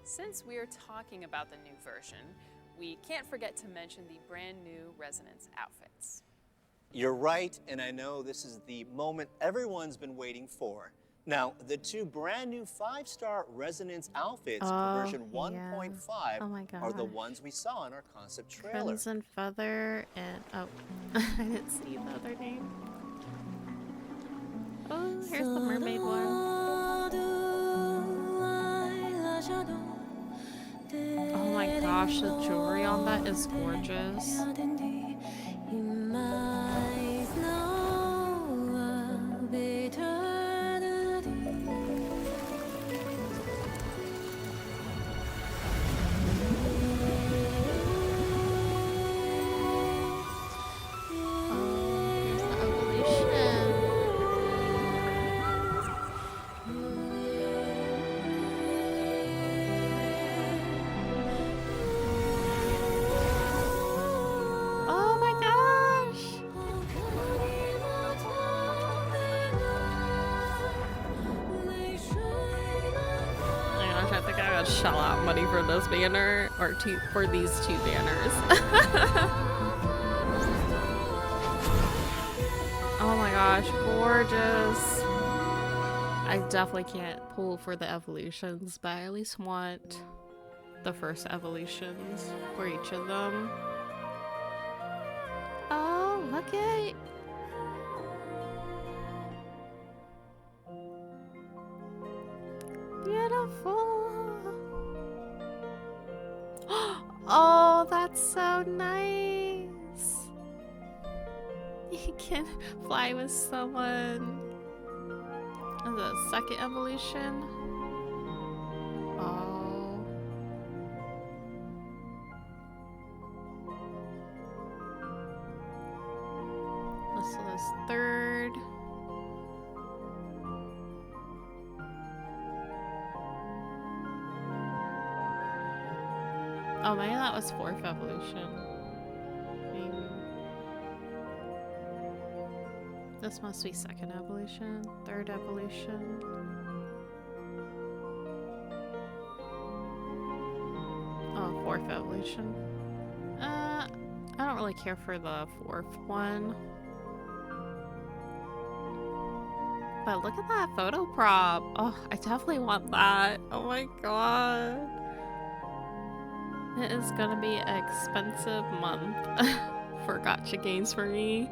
Since we're talking about the new version, we can't forget to mention the brand new Resonance outfits. You're right, and I know this is the moment everyone's been waiting for. Now, the two brand new 5-star Resonance outfits for version yeah. 1.5 Oh my are the gosh. ones we saw in our concept trailer. Crimson Feather and I didn't see the other name. Oh, here's the mermaid one. Oh my gosh, the jewelry on that is gorgeous. Oh, here's the evolution. Oh my gosh! Oh my gosh, I think I gotta shell out money for this banner, or for these two banners. Oh my gosh, gorgeous. I definitely can't pull for the evolutions, but I at least want the first evolutions for each of them. Oh, look at. Beautiful. Oh, that's so nice. You can fly with someone. And the second evolution. Oh. This was third. Oh, maybe that was fourth evolution. Maybe. This must be second evolution, third evolution. Oh, fourth evolution. I don't really care for the fourth one. But look at that photo prop. Oh, I definitely want that. Oh my god. It is gonna be an expensive month for gacha games for me.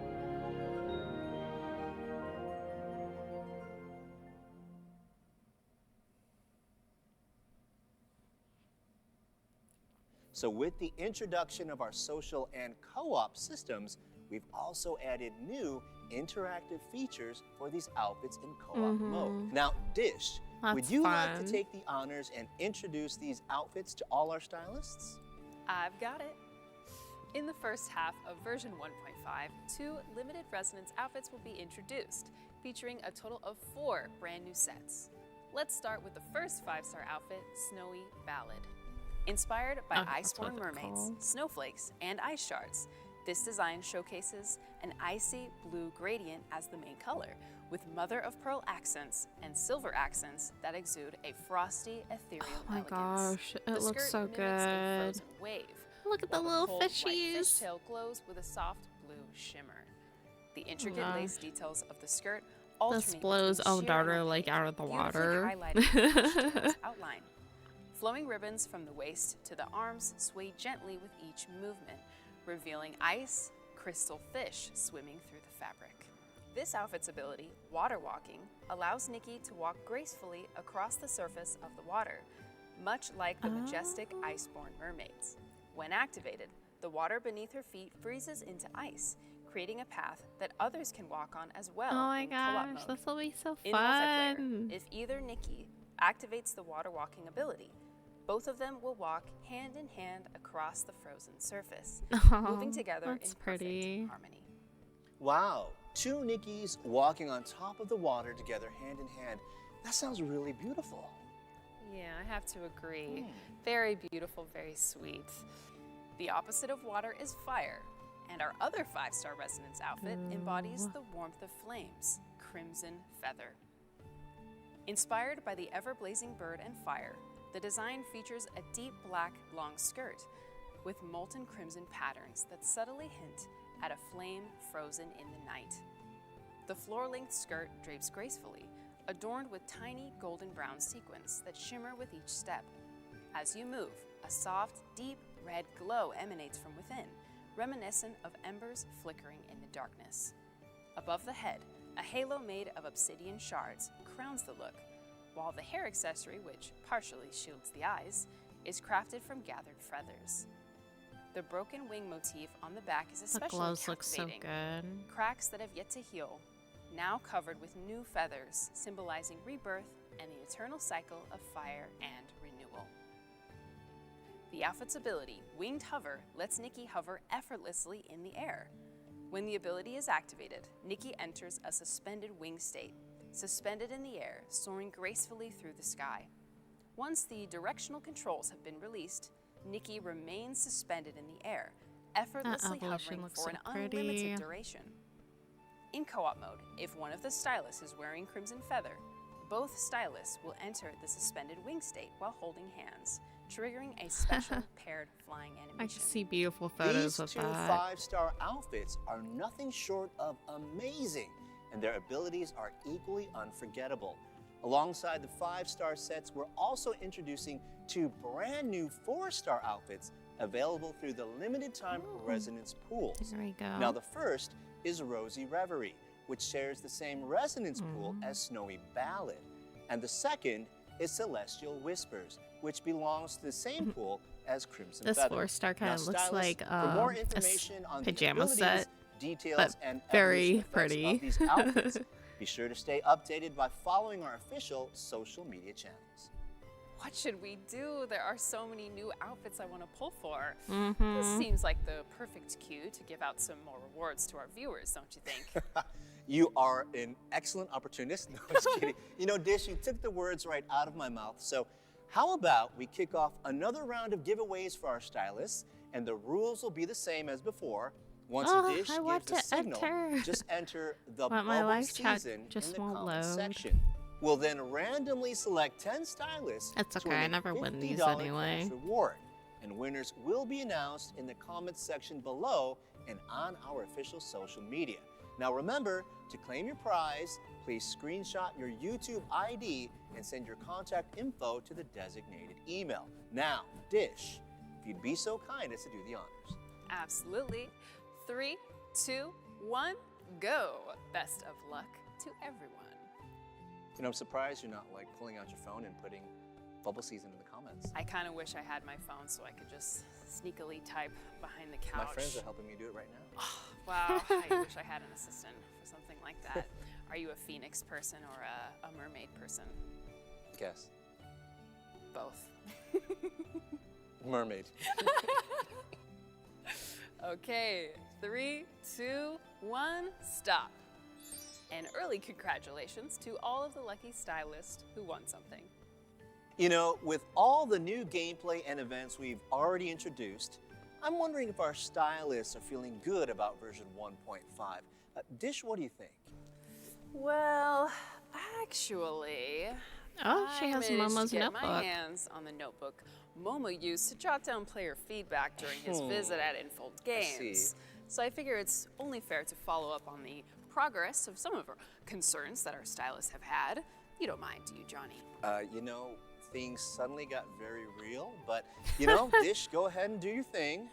So with the introduction of our social and co-op systems, we've also added new interactive features for these outfits in co-op mode. Now, Dish, would That's you like fun. to take the honors and introduce these outfits to all our stylists? I've got it. In the first half of version 1.5, 2 limited resonance outfits will be introduced, featuring a total of 4 brand new sets. Let's start with the first 5-star outfit, Snowy Ballad. Inspired by that's what iceborne they're mermaids, called. snowflakes, and ice shards, this design showcases an icy blue gradient as the main color, with mother-of-pearl accents and silver accents that exude a frosty, ethereal Oh my elegance. gosh, it The looks skirt so mimics a good. frozen wave, Look at the while little cold white fishies. fishtail glows with a soft blue shimmer. The intricate gosh. lace details of the skirt This alternate blows between own sheer daughter and like opaque, out of the beautifully water. highlighting the fishtail's outline. Flowing ribbons from the waist to the arms sway gently with each movement, revealing ice, crystal fish swimming through the fabric. This outfit's ability, water walking, allows Nikki to walk gracefully across the surface of the water, much like the majestic ice-born mermaids. When activated, the water beneath her feet freezes into ice, creating a path that others can walk on as well. Oh my in co-op gosh, mode. this will be so In multiplayer, fun. if either Nikki activates the water walking ability, both of them will walk hand in hand across the frozen surface, moving together in that's perfect pretty. harmony. Wow, 2 Nikkis walking on top of the water together hand in hand. That sounds really beautiful. Yeah, I have to agree. Very beautiful, very sweet. The opposite of water is fire, and our other 5-star resonance outfit embodies the warmth of flames, Crimson Feather. Inspired by the ever-blazing bird and fire, the design features a deep black long skirt with molten crimson patterns that subtly hint at a flame frozen in the night. The floor-length skirt drapes gracefully, adorned with tiny golden brown sequins that shimmer with each step. As you move, a soft, deep red glow emanates from within, reminiscent of embers flickering in the darkness. Above the head, a halo made of obsidian shards crowns the look, while the hair accessory, which partially shields the eyes, is crafted from gathered feathers. The broken wing motif on the back is The especially glows look so captivating. good. Cracks that have yet to heal, now covered with new feathers, symbolizing rebirth and the eternal cycle of fire and renewal. The outfit's ability, Winged Hover, lets Nikki hover effortlessly in the air. When the ability is activated, Nikki enters a suspended wing state, suspended in the air, soaring gracefully through the sky. Once the directional controls have been released, Nikki remains suspended in the air, effortlessly evolution hovering looks for so an pretty. unlimited duration. In co-op mode, if one of the stylists is wearing Crimson Feather, both stylists will enter the suspended wing state while holding hands, triggering a special paired flying I animation. can see beautiful photos These of 2 that. 5-star outfits are nothing short of amazing, and their abilities are equally unforgettable. Alongside the 5-star sets, we're also introducing 2 brand new 4-star outfits available through the limited time resonance pools. There we go. Now, the first is Rosy Reverie, which shares the same resonance pool as Snowy Ballad. And the second is Celestial Whispers, which belongs to the same pool as Crimson This Feather. 4-star kind Now, of looks stylists, like for more a information on the pajama abilities, set, details, but and very evolution effects pretty. of these outfits, be sure to stay updated by following our official social media channels. What should we do? There are so many new outfits I want to pull for. Mm-hmm. This seems like the perfect cue to give out some more rewards to our viewers, don't you think? You are an excellent opportunist. No, just kidding. You know, Dish, you took the words right out of my mouth. So how about we kick off another round of giveaways for our stylists, and the rules will be the same as before. Once Dish I want gives the to signal, enter. just enter the But my bubble live chat season just in the won't comment load. section. We'll then randomly select 10 stylists. It's to okay, win I a never win these $50 anyway. cash reward. And winners will be announced in the comments section below and on our official social media. Now remember, to claim your prize, please screenshot your YouTube ID and send your contact info to the designated email. Now, Dish, if you'd be so kind as to do the honors. Absolutely. 3, 2, 1, go. Best of luck to everyone. You know, I'm surprised you're not like pulling out your phone and putting bubble season in the comments. I kind of wish I had my phone so I could just sneakily type behind the couch. My friends are helping me do it right now. Wow, I wish I had an assistant for something like that. Are you a phoenix person or a mermaid person? Guess. Both. Mermaid. Okay, 3, 2, 1, stop. And early congratulations to all of the lucky stylists who won something. You know, with all the new gameplay and events we've already introduced, I'm wondering if our stylists are feeling good about version 1.5. Dish, what do you think? Well, actually, Oh, she I has managed Momo's to get my notebook. hands on the notebook Momo used to jot down player feedback during his visit at Infold see. Games. So I figure it's only fair to follow up on the progress of some of our concerns that our stylists have had. You don't mind, do you, Johnny? You know, things suddenly got very real, but you know, Dish, go ahead and do your thing.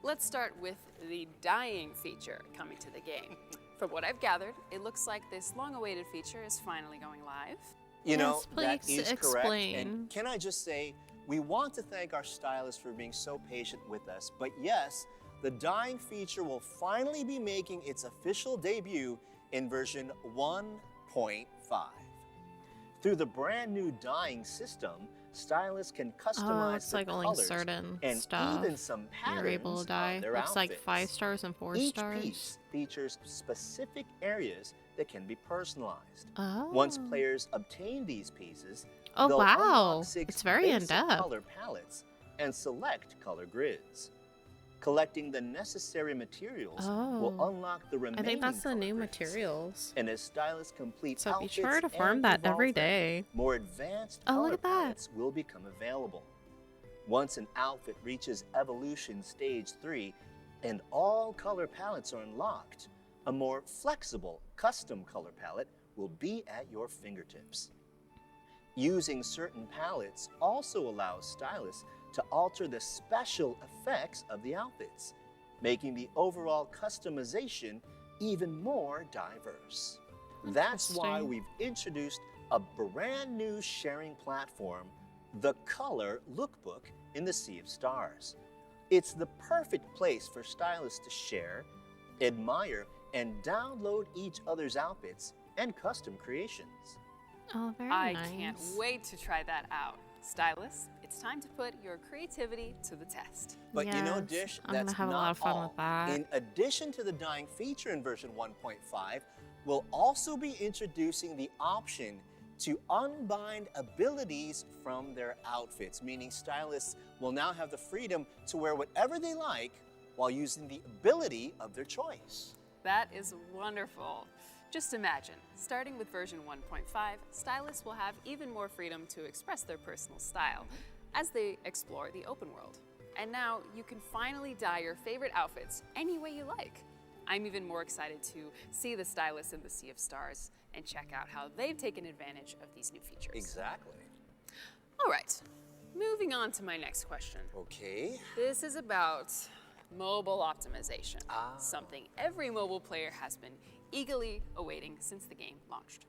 Let's start with the dyeing feature coming to the game. From what I've gathered, it looks like this long-awaited feature is finally going live. You know, Yes, that please is correct. explain. And can I just say, we want to thank our stylist for being so patient with us. But yes, the dyeing feature will finally be making its official debut in version 1.5. Through the brand new dyeing system, stylists can customize it's the like only colors certain and stuff even some you're able to patterns dye. on their Looks like outfits. 5 stars and 4 Each stars. piece features specific areas that can be personalized. Oh. Once players obtain these pieces, Oh, they'll wow. unlock 6 It's very basic in-depth. color palettes and select color grids. Collecting the necessary materials will Oh. unlock the I remaining think that's the color new grids. materials. And as stylists complete So be outfits sure to farm and that every evolve them, day. more advanced Oh, look color at that. palettes will become available. Once an outfit reaches Evolution Stage 3 and all color palettes are unlocked, a more flexible custom color palette will be at your fingertips. Using certain palettes also allows stylists to alter the special effects of the outfits, making the overall customization even more diverse. That's why Interesting. we've introduced a brand new sharing platform, the Color Lookbook in the Sea of Stars. It's the perfect place for stylists to share, admire, and download each other's outfits and custom creations. Oh, very I nice. can't wait to try that out. Stylists, it's time to put your creativity to the test. But you know, Yes, Dish, I'm gonna that's have a not lot of fun all. with that. In addition to the dyeing feature in version 1.5, we'll also be introducing the option to unbind abilities from their outfits, meaning stylists will now have the freedom to wear whatever they like while using the ability of their choice. That is wonderful. Just imagine, starting with version 1.5, stylists will have even more freedom to express their personal style as they explore the open world. And now you can finally dye your favorite outfits any way you like. I'm even more excited to see the stylists in the Sea of Stars and check out how they've taken advantage of these new features. Exactly. All right, moving on to my next question. Okay. This is about mobile optimization, Ah. something every mobile player has been eagerly awaiting since the game launched.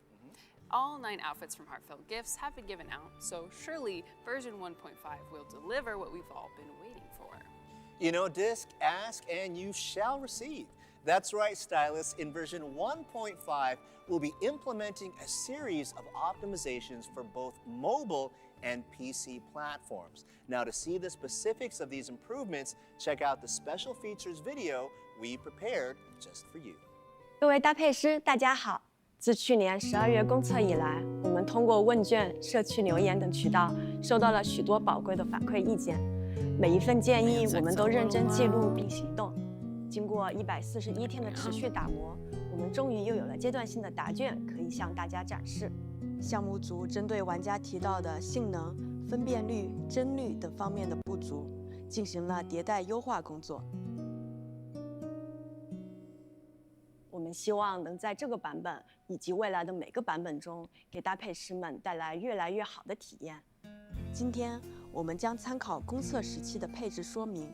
All 9 outfits from Heartfelt Gifts have been given out, so surely version 1.5 will deliver what we've all been waiting for. You know, Disc, ask and you shall receive. That's right, stylists. In version 1.5, we'll be implementing a series of optimizations for both mobile and PC platforms. Now, to see the specifics of these improvements, check out the special features video we prepared just for you. 各位搭配师，大家好。自去年12月公测以来，我们通过问卷、社区留言等渠道，收到了许多宝贵的反馈意见。每一份建议，我们都认真记录并行动。经过141天的持续打磨，我们终于又有了阶段性的答卷可以向大家展示。项目组针对玩家提到的性能、分辨率、帧率等方面的不足，进行了迭代优化工作。我们希望能在这个版本以及未来的每个版本中，给搭配师们带来越来越好的体验。今天我们将参考公测时期的配置说明，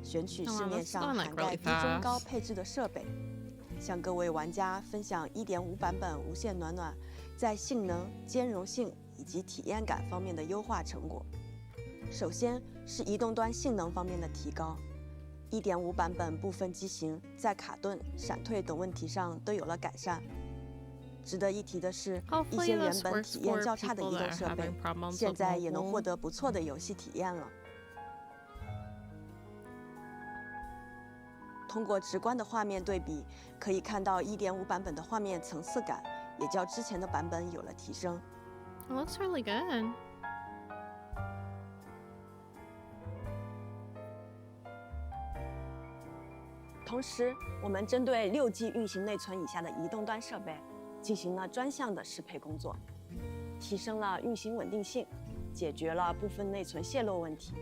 选取市面上涵盖低、中、高配置的设备，向各位玩家分享1.5版本无线暖暖在性能、兼容性以及体验感方面的优化成果。首先是移动端性能方面的提高。1.5版本部分机型在卡顿、闪退等问题上都有了改善。值得一提的是，一些原本体验较差的移动设备，现在也能获得不错的游戏体验了。通过直观的画面对比，可以看到1.5版本的画面层次感也较之前的版本有了提升。It looks really good.同时，我们针对6G 运行内存以下的移动端设备进行了专项的适配工作，提升了运行稳定性，解决了部分内存泄露问题。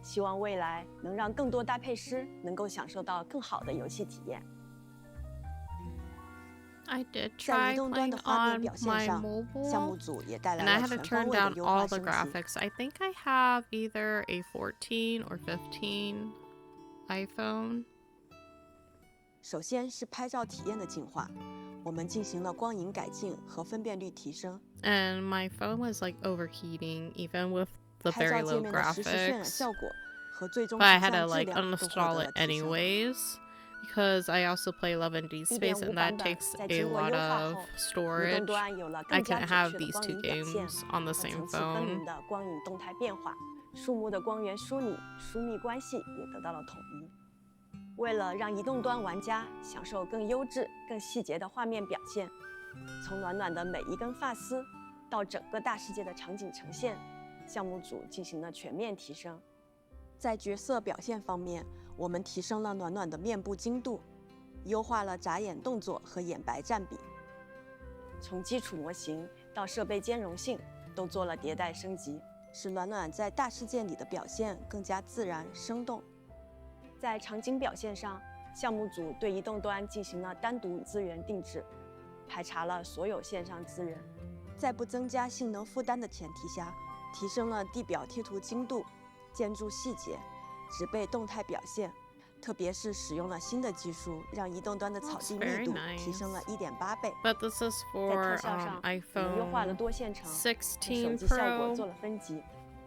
希望未来能让更多搭配师能够享受到更好的游戏体验。 I did 在 try 移动端 playing 的画面 on 表现 my 上，项目 mobile, 组也带来 and I 了 had to 全 turn 方位的 down 优 all 化 the 升级。 graphics. I think I have either a 14 or 15 iPhone. 首先是拍照体验的进化，我们进行了光影改进和分辨率提升。And my phone was like overheating even with the 拍 very 照界 low 面的实时渲染 graphics. 效果和最终 But I 图 had to 像质 like 量都获 uninstall 得 it 了提升。 anyways because I also play Love and Deep Space and 1.5 版 that 本 takes 在 a 经过 lot 优化 of 后，移动 storage. 端有了 I 更加 can 准 have 确的 these 光 two 影表现 games on the 和 same 层次分明 phone. 的光影动态变化，树木的光源梳理、疏密关系也得到了统一。为了让移动端玩家享受更优质、更细节的画面表现，从暖暖的每一根发丝到整个大世界的场景呈现，项目组进行了全面提升。在角色表现方面，我们提升了暖暖的面部精度，优化了眨眼动作和眼白占比。从基础模型到设备兼容性都做了迭代升级，使暖暖在大事件里的表现更加自然生动。在场景表现上，项目组对移动端进行了单独资源定制，排查了所有线上资源，在不增加性能负担的前提下，提升了地表贴图精度、建筑细节、植被动态表现，特别是使用了新的技术，让移动端的草地密度提升了1.8倍。 But this is 在 for 特效上，我们优化了 iPhone 多线程，对手16机效果 Pro. 做了分级，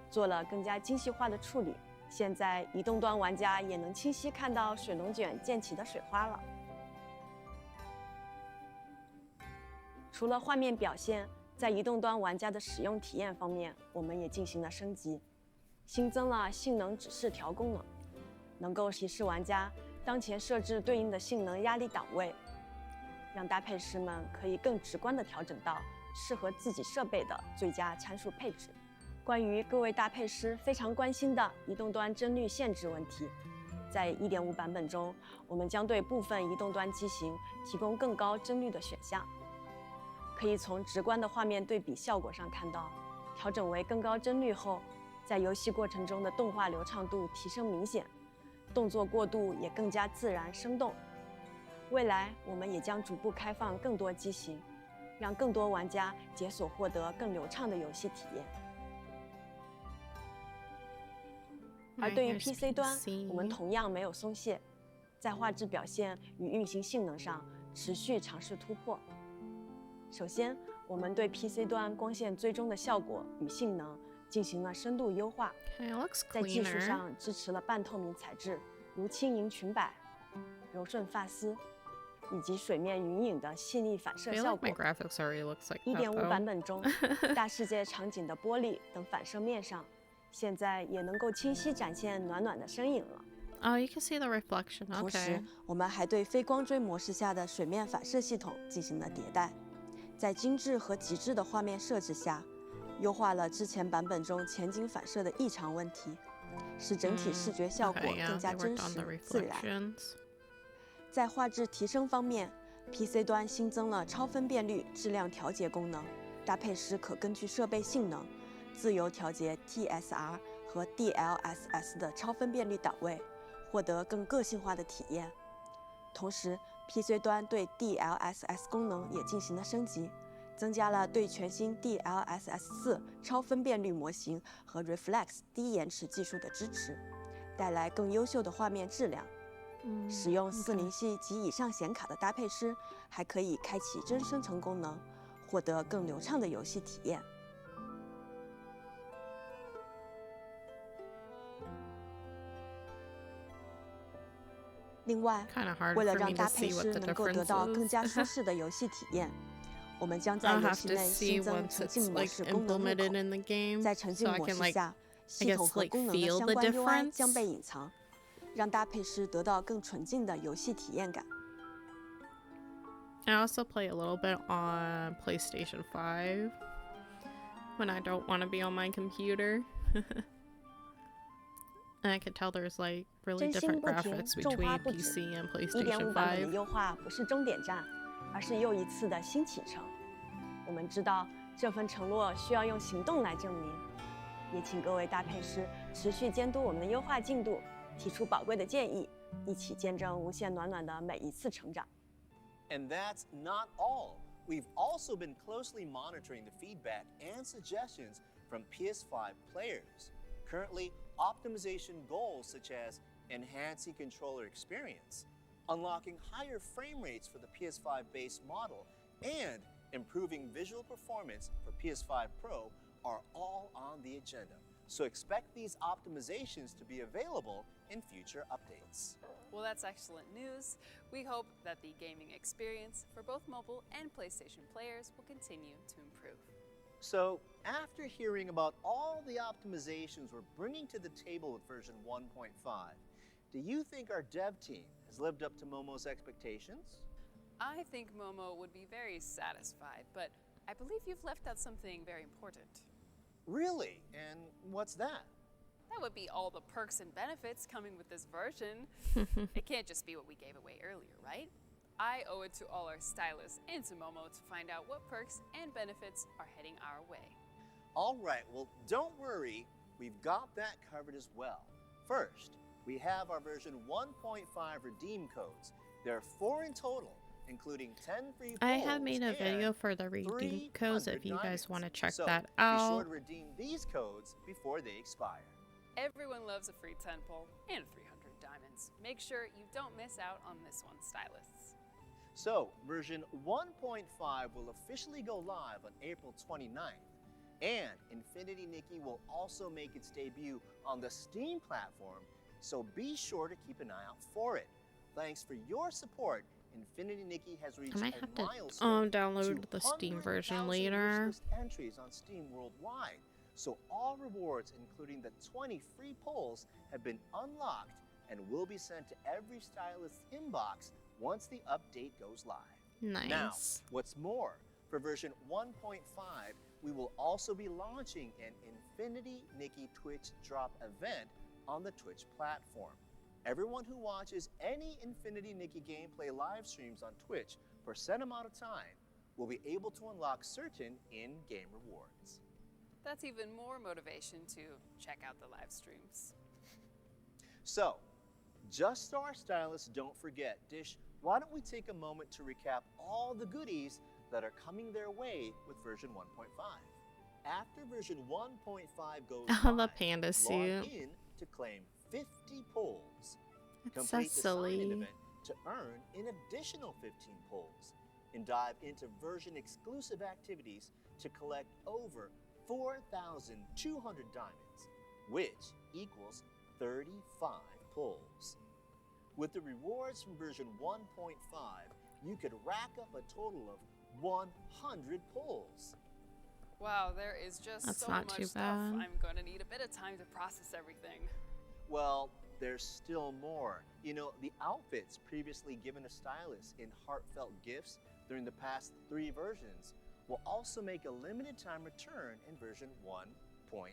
做了更加精细化的处理。现在移动端玩家也能清晰看到水龙卷溅起的水花了。除了画面表现，在移动端玩家的使用体验方面，我们也进行了升级，新增了性能指示条功能，能够提示玩家当前设置对应的性能压力档位，让搭配师们可以更直观地调整到适合自己设备的最佳参数配置。关于各位搭配师非常关心的移动端帧率限制问题，在 1.5 版本中，我们将对部分移动端机型提供更高帧率的选项。可以从直观的画面对比效果上看到，调整为更高帧率后，在游戏过程中的动画流畅度提升明显，动作过渡也更加自然生动。未来我们也将逐步开放更多机型，让更多玩家解锁获得更流畅的游戏体验。而对于 PC 端，我们同样没有松懈，在画质表现与运行性能上持续尝试突破。首先，我们对 PC 端光线追踪的效果与性能进行了深度优化， Okay, it looks 在技术 cleaner. 上支持了半透明材质，如轻盈裙摆、柔顺发丝，以及水面云影的细腻反射 I feel 效 like my 果。 graphics already looks like that 1.5 版 though. 本中，大世界场景的玻璃等反射面上，现在也能够清晰展现暖暖的身影了。 Oh, you can see the reflection. 同时 Okay. 我们还对非光追模式下的水面反射系统进行了迭代，在精致和极致的画面设置下，优化了之前版本中前景反射的异常问题，使整体视觉效果 Okay, yeah, 更加 they 真 worked on the 实自然。 reflections. 在画质提升方面 ，PC 端新增了超分辨率质量调节功能，搭配师可根据设备性能，自由调节 TSR 和 DLSS 的超分辨率档位，获得更个性化的体验。同时 ，PC 端对 DLSS 功能也进行了升级，增加了对全新 DLSS4 超分辨率模型和 Reflex 低延迟技术的支持，带来更优秀的画面质量。使用40系及以上显卡的搭配师，还可以开启真生成功能，获得更流畅的游戏体验。另外， Kind of hard 为了 for 让 me 搭 to 配 see what 师 the 能够得 difference 到更加舒 is. 适的游戏体验，我们将在 I'll 游 have 戏 to 内 see 新增 once 沉 it's 浸模 like 式功能入 implemented 口。 in the game, 在沉浸 so I 模 can 式 like 下， I 系统 guess 和 like 功能的 feel 相 the 关 UI 将 difference. 被隐藏，让搭配师得到更纯净的游戏体验感。 I also play a little bit on PlayStation 5 when I don't want to be on my computer. And I can tell there's like really 真心 different 不停， graphics 种花 between 不止。 PC and 1.5 PlayStation 版本的 5. 优化不是终点站，而是又一次的新启程。我们知道这份承诺需要用行动来证明，也请各位搭配师持续监督我们的优化进度，提出宝贵的建议，一起见证无限暖暖的每一次成长。 And that's not all. We've also been closely monitoring the feedback and suggestions from PS5 players. Currently, optimization goals such as enhancing controller experience, unlocking higher frame rates for the PS5 base model, and improving visual performance for PS5 Pro are all on the agenda. So expect these optimizations to be available in future updates. Well, that's excellent news. We hope that the gaming experience for both mobile and PlayStation players will continue to improve. So, after hearing about all the optimizations we're bringing to the table with version 1.5, do you think our dev team has lived up to Momo's expectations? I think Momo would be very satisfied, but I believe you've left out something very important. Really? And what's that? That would be all the perks and benefits coming with this version. It can't just be what we gave away earlier, right? I owe it to all our stylists and to Momo to find out what perks and benefits are heading our way. All right, well, don't worry. We've got that covered as well. First, we have our version 1.5 redeem codes. There are 4 in total, including 10 free I polls have made a and video for the redeem codes if 300 you guys diamonds. want to check So, that be out. sure to redeem these codes before they expire. Everyone loves a free 10 pull and 300 diamonds. Make sure you don't miss out on this one, stylists. So, version 1.5 will officially go live on April 29th, and Infinity Nikki will also make its debut on the Steam platform, so be sure to keep an eye out for it. Thanks for your support, Infinity Nikki has reached I might a have to milestone, download the Steam version 200,000 later. wishlist entries on Steam worldwide. So all rewards, including the 20 free polls, have been unlocked and will be sent to every stylist's inbox once the update goes live. Nice. Now, what's more, for version 1.5, we will also be launching an Infinity Nikki Twitch drop event on the Twitch platform. Everyone who watches any Infinity Nikki gameplay live streams on Twitch for a set amount of time will be able to unlock certain in-game rewards. That's even more motivation to check out the live streams. So, just so our stylists don't forget, Dish, why don't we take a moment to recap all the goodies that are coming their way with version 1.5. After version 1.5 goes Oh, the live, panda log suit. in to claim 50 polls. It's so Complete the sign-in silly. event to earn an additional 15 polls. And dive into version-exclusive activities to collect over 4,200 diamonds, which equals 35 polls. With the rewards from version 1.5, you could rack up a total of 100 polls. Wow, there is just That's so not much too stuff. bad. I'm going to need a bit of time to process everything. Well, there's still more. You know, the outfits previously given to stylists in heartfelt gifts during the past 3 versions will also make a limited time return in version 1.5.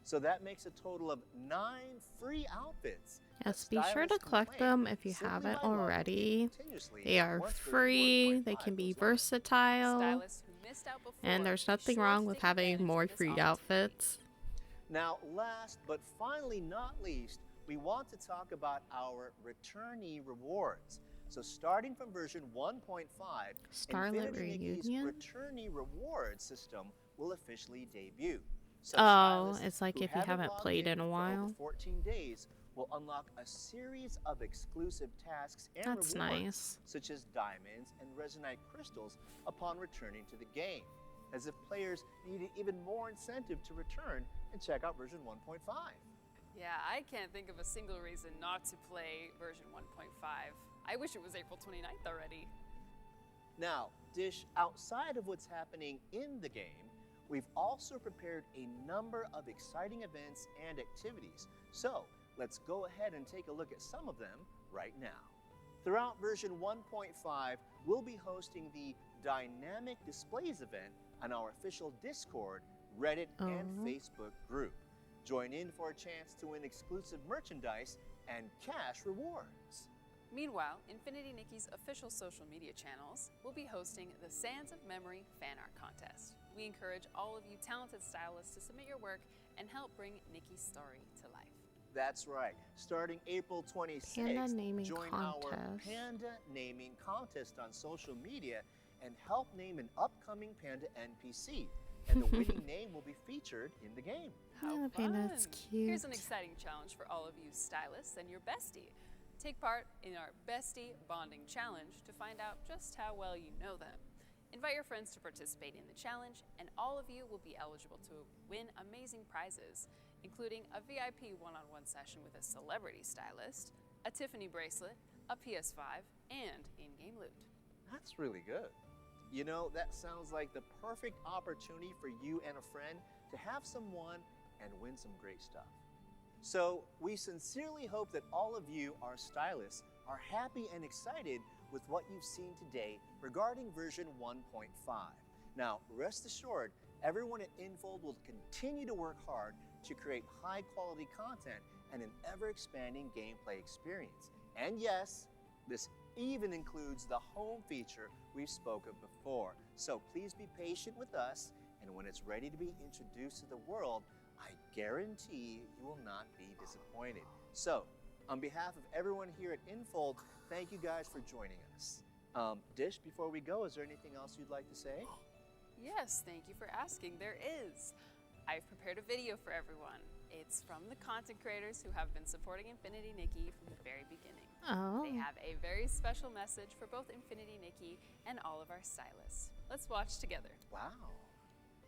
So that makes a total of 9 free outfits. Yes, that be sure to stylists can collect claim them if you simply haven't by logging in already. continuously They are once version Oh. free, 1.5 they can be goes live. versatile, Stylists who missed out before, and there's be nothing sure wrong to with take having advantage more of this free opportunity. outfits. Now, last but finally not least, we want to talk about our returnee rewards. So starting from version 1.5, Starlit Infinity Nikki's Reunion? returnee reward system will officially debut. So Oh, stylists it's like who if you haven't logged played in a for over while. 14 days will unlock a series of exclusive tasks and That's rewards, nice. such as diamonds and resonite crystals upon returning to the game, as if players needed even more incentive to return and check out version 1.5. Yeah, I can't think of a single reason not to play version 1.5. I wish it was April 29th already. Now, Dish, outside of what's happening in the game, we've also prepared a number of exciting events and activities. So let's go ahead and take a look at some of them right now. Throughout version 1.5, we'll be hosting the Dynamic Displays event on our official Discord, Reddit, and Oh. Facebook group. Join in for a chance to win exclusive merchandise and cash rewards. Meanwhile, Infinity Nikki's official social media channels will be hosting the Sands of Memory fan art contest. We encourage all of you talented stylists to submit your work and help bring Nikki's story to life. That's right. Starting April 26th, Panda naming join our contest. Panda naming contest on social media and help name an upcoming Panda NPC. and the winning name will be featured in the game. How Okay, that's fun. cute. Here's an exciting challenge for all of you stylists and your bestie. Take part in our Bestie Bonding Challenge to find out just how well you know them. Invite your friends to participate in the challenge, and all of you will be eligible to win amazing prizes, including a VIP one-on-one session with a celebrity stylist, a Tiffany bracelet, a PS5, and in-game loot. That's really good. You know, that sounds like the perfect opportunity for you and a friend to have someone and win some great stuff. So we sincerely hope that all of you, our stylists, are happy and excited with what you've seen today regarding version 1.5. Now, rest assured, everyone at Infold will continue to work hard to create high-quality content and an ever-expanding gameplay experience. And yes, this even includes the home feature we've spoken before. So please be patient with us, and when it's ready to be introduced to the world, I guarantee you will not be disappointed. So, on behalf of everyone here at Infold, thank you guys for joining us. Dish, before we go, is there anything else you'd like to say? Yes, thank you for asking. There is. I've prepared a video for everyone. It's from the content creators who have been supporting Infinity Nikki from the very beginning. Oh. They have a very special message for both Infinity Nikki and all of our stylists. Let's watch together. Wow.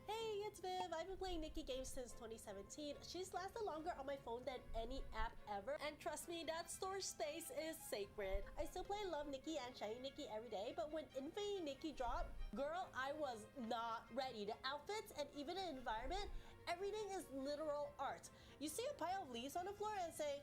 Hey, it's Viv. I've been playing Nikki games since 2017. She's lasted longer on my phone than any app ever, and trust me, that storage space is sacred. I still play Love Nikki and Shiny Nikki every day, but when Infinity Nikki dropped, girl, I was not ready. The outfits and even the environment, everything is literal art. You see a pile of leaves on the floor and say,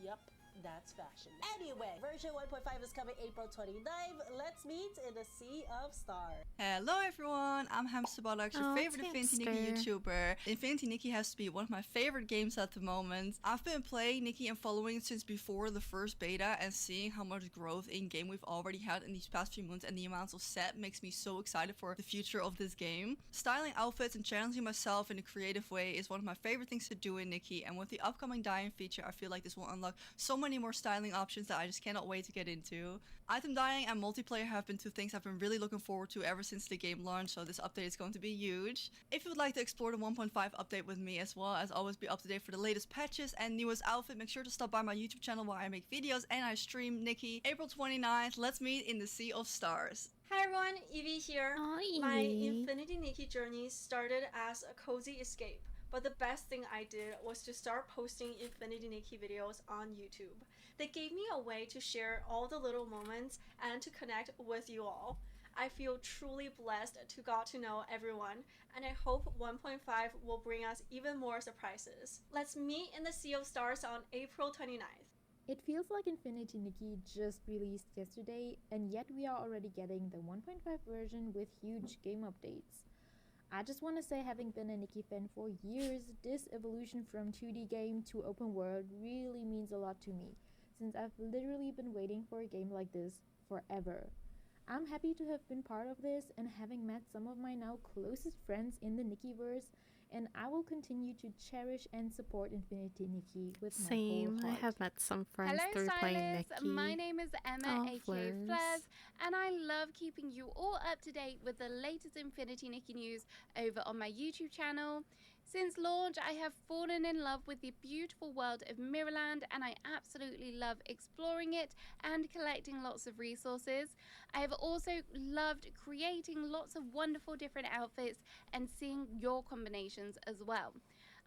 yep, that's fashion. Anyway, version 1.5 is coming April 29th. Let's meet in the Sea of Stars. Hello everyone, I'm Hamster Bollocks, your Oh, favorite Infinity Nikki YouTuber. Infinity Nikki has to be one of my favorite games at the moment. I've been playing Nikki and following it since before the first beta, and seeing how much growth in game we've already had in these past few months and the amounts of set makes me so excited for the future of this game. Styling outfits and challenging myself in a creative way is one of my favorite things to do in Nikki, and with the upcoming dyeing feature, I feel like this will unlock so many more styling options that I just cannot wait to get into. Item dyeing and multiplayer have been two things I've been really looking forward to ever since the game launched, so this update is going to be huge. If you would like to explore the 1.5 update with me, as well as always be up to date for the latest patches and newest outfit, make sure to stop by my YouTube channel where I make videos and I stream Nikki. April 29th, let's meet in the Sea of Stars. Hi everyone, Evie here. Hi, My Evie. Infinity Nikki journey started as a cozy escape, but the best thing I did was to start posting Infinity Nikki videos on YouTube. They gave me a way to share all the little moments and to connect with you all. I feel truly blessed to got to know everyone, and I hope 1.5 will bring us even more surprises. Let's meet in the Sea of Stars on April 29th. It feels like Infinity Nikki just released yesterday, and yet we are already getting the 1.5 version with huge game updates. I just want to say, having been a Nikki fan for years, this evolution from 2D game to open world really means a lot to me, since I've literally been waiting for a game like this forever. I'm happy to have been part of this and having met some of my now closest friends in the Nikkiverse, and I will continue to cherish and support Infinity Nikki with my whole Same. I heart. have met some friends Hello through playing stylists, Nikki. my name is Emma, Oh, aka Flares. Flares, and I love keeping you all up to date with the latest Infinity Nikki news over on my YouTube channel. Since launch, I have fallen in love with the beautiful world of Mirrorland, and I absolutely love exploring it and collecting lots of resources. I have also loved creating lots of wonderful different outfits and seeing your combinations as well.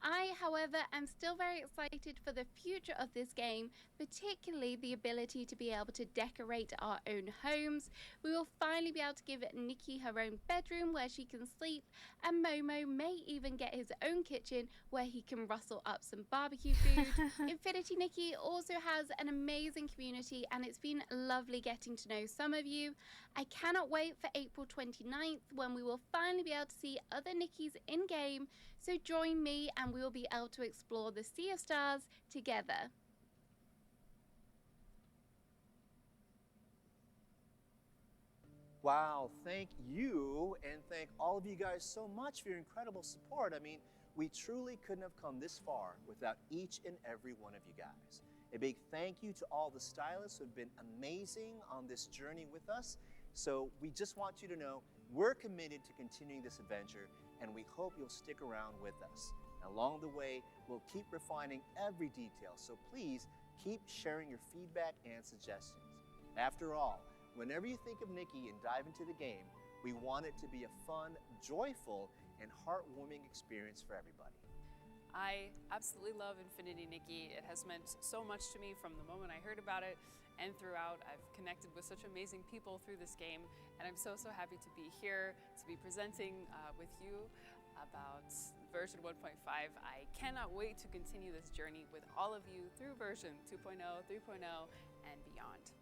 I, however, am still very excited for the future of this game, particularly the ability to be able to decorate our own homes. We will finally be able to give Nikki her own bedroom where she can sleep, and Momo may even get his own kitchen where he can rustle up some barbecue food. Infinity Nikki also has an amazing community, and it's been lovely getting to know some of you. I cannot wait for April 29th when we will finally be able to see other Nikkis in game, so join me and we will be able to explore the Sea of Stars together. Wow, thank you, and thank all of you guys so much for your incredible support. I mean, we truly couldn't have come this far without each and every one of you guys. A big thank you to all the stylists who have been amazing on this journey with us. So we just want you to know we're committed to continuing this adventure, and we hope you'll stick around with us. Along the way, we'll keep refining every detail, so please keep sharing your feedback and suggestions. After all, whenever you think of Nikki and dive into the game, we want it to be a fun, joyful, and heartwarming experience for everybody. I absolutely love Infinity Nikki. It has meant so much to me from the moment I heard about it and throughout. I've connected with such amazing people through this game, and I'm so happy to be here, to be presenting with you about version 1.5. I cannot wait to continue this journey with all of you through version 2.0, 3.0, and beyond.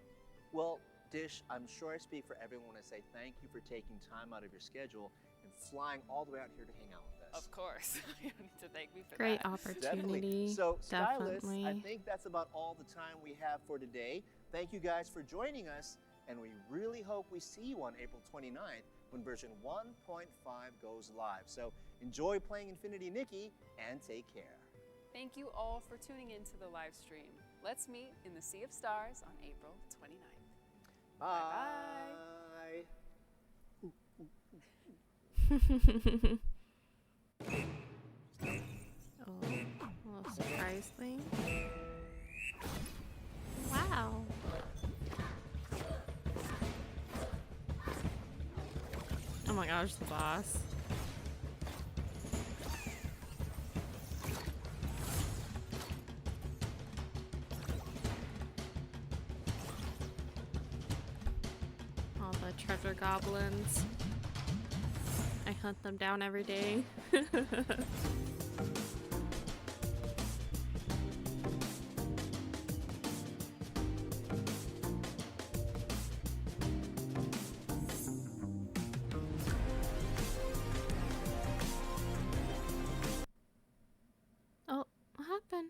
Well, Dish, I'm sure I speak for everyone when I say thank you for taking time out of your schedule and flying all the way out here to hang out with us. Of course. You don't need to thank me for Great that. opportunity. Definitely. So, stylists, Definitely. I think that's about all the time we have for today. Thank you guys for joining us, and we really hope we see you on April 29th when version 1.5 goes live. So enjoy playing Infinity Nikki and take care. Thank you all for tuning in to the live stream. Let's meet in the Sea of Stars on April 29th. Bye. Oh, a little surprise thing. Wow. Oh my gosh, the boss. All the treasure goblins. I hunt them down every day. Oh, what happened?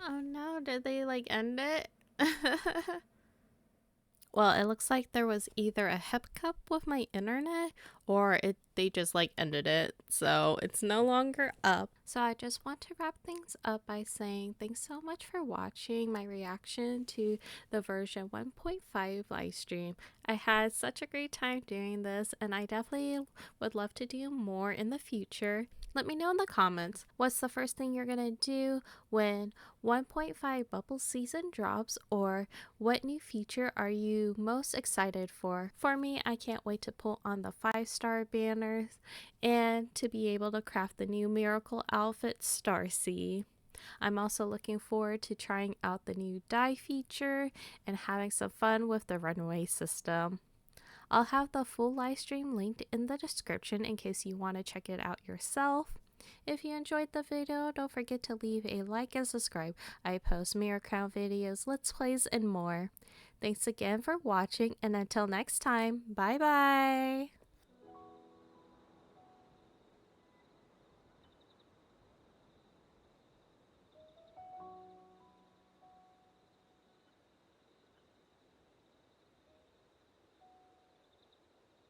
Oh no, did they like end it? Well, it looks like there was either a hiccup with my internet or they just like ended it. So it's no longer up. So I just want to wrap things up by saying thanks so much for watching my reaction to the version 1.5 live stream. I had such a great time doing this, and I definitely would love to do more in the future. Let me know in the comments what's the first thing you're gonna do when 1.5 Bubble Season drops, or what new feature are you most excited for? For me, I can't wait to pull on the 5-star banners and to be able to craft the new miracle outfit Starcy. I'm also looking forward to trying out the new dye feature and having some fun with the runway system. I'll have the full live stream linked in the description in case you want to check it out yourself. If you enjoyed the video, don't forget to leave a like and subscribe. I post Mirror Crown videos, Let's Plays, and more. Thanks again for watching, and until next time, bye bye!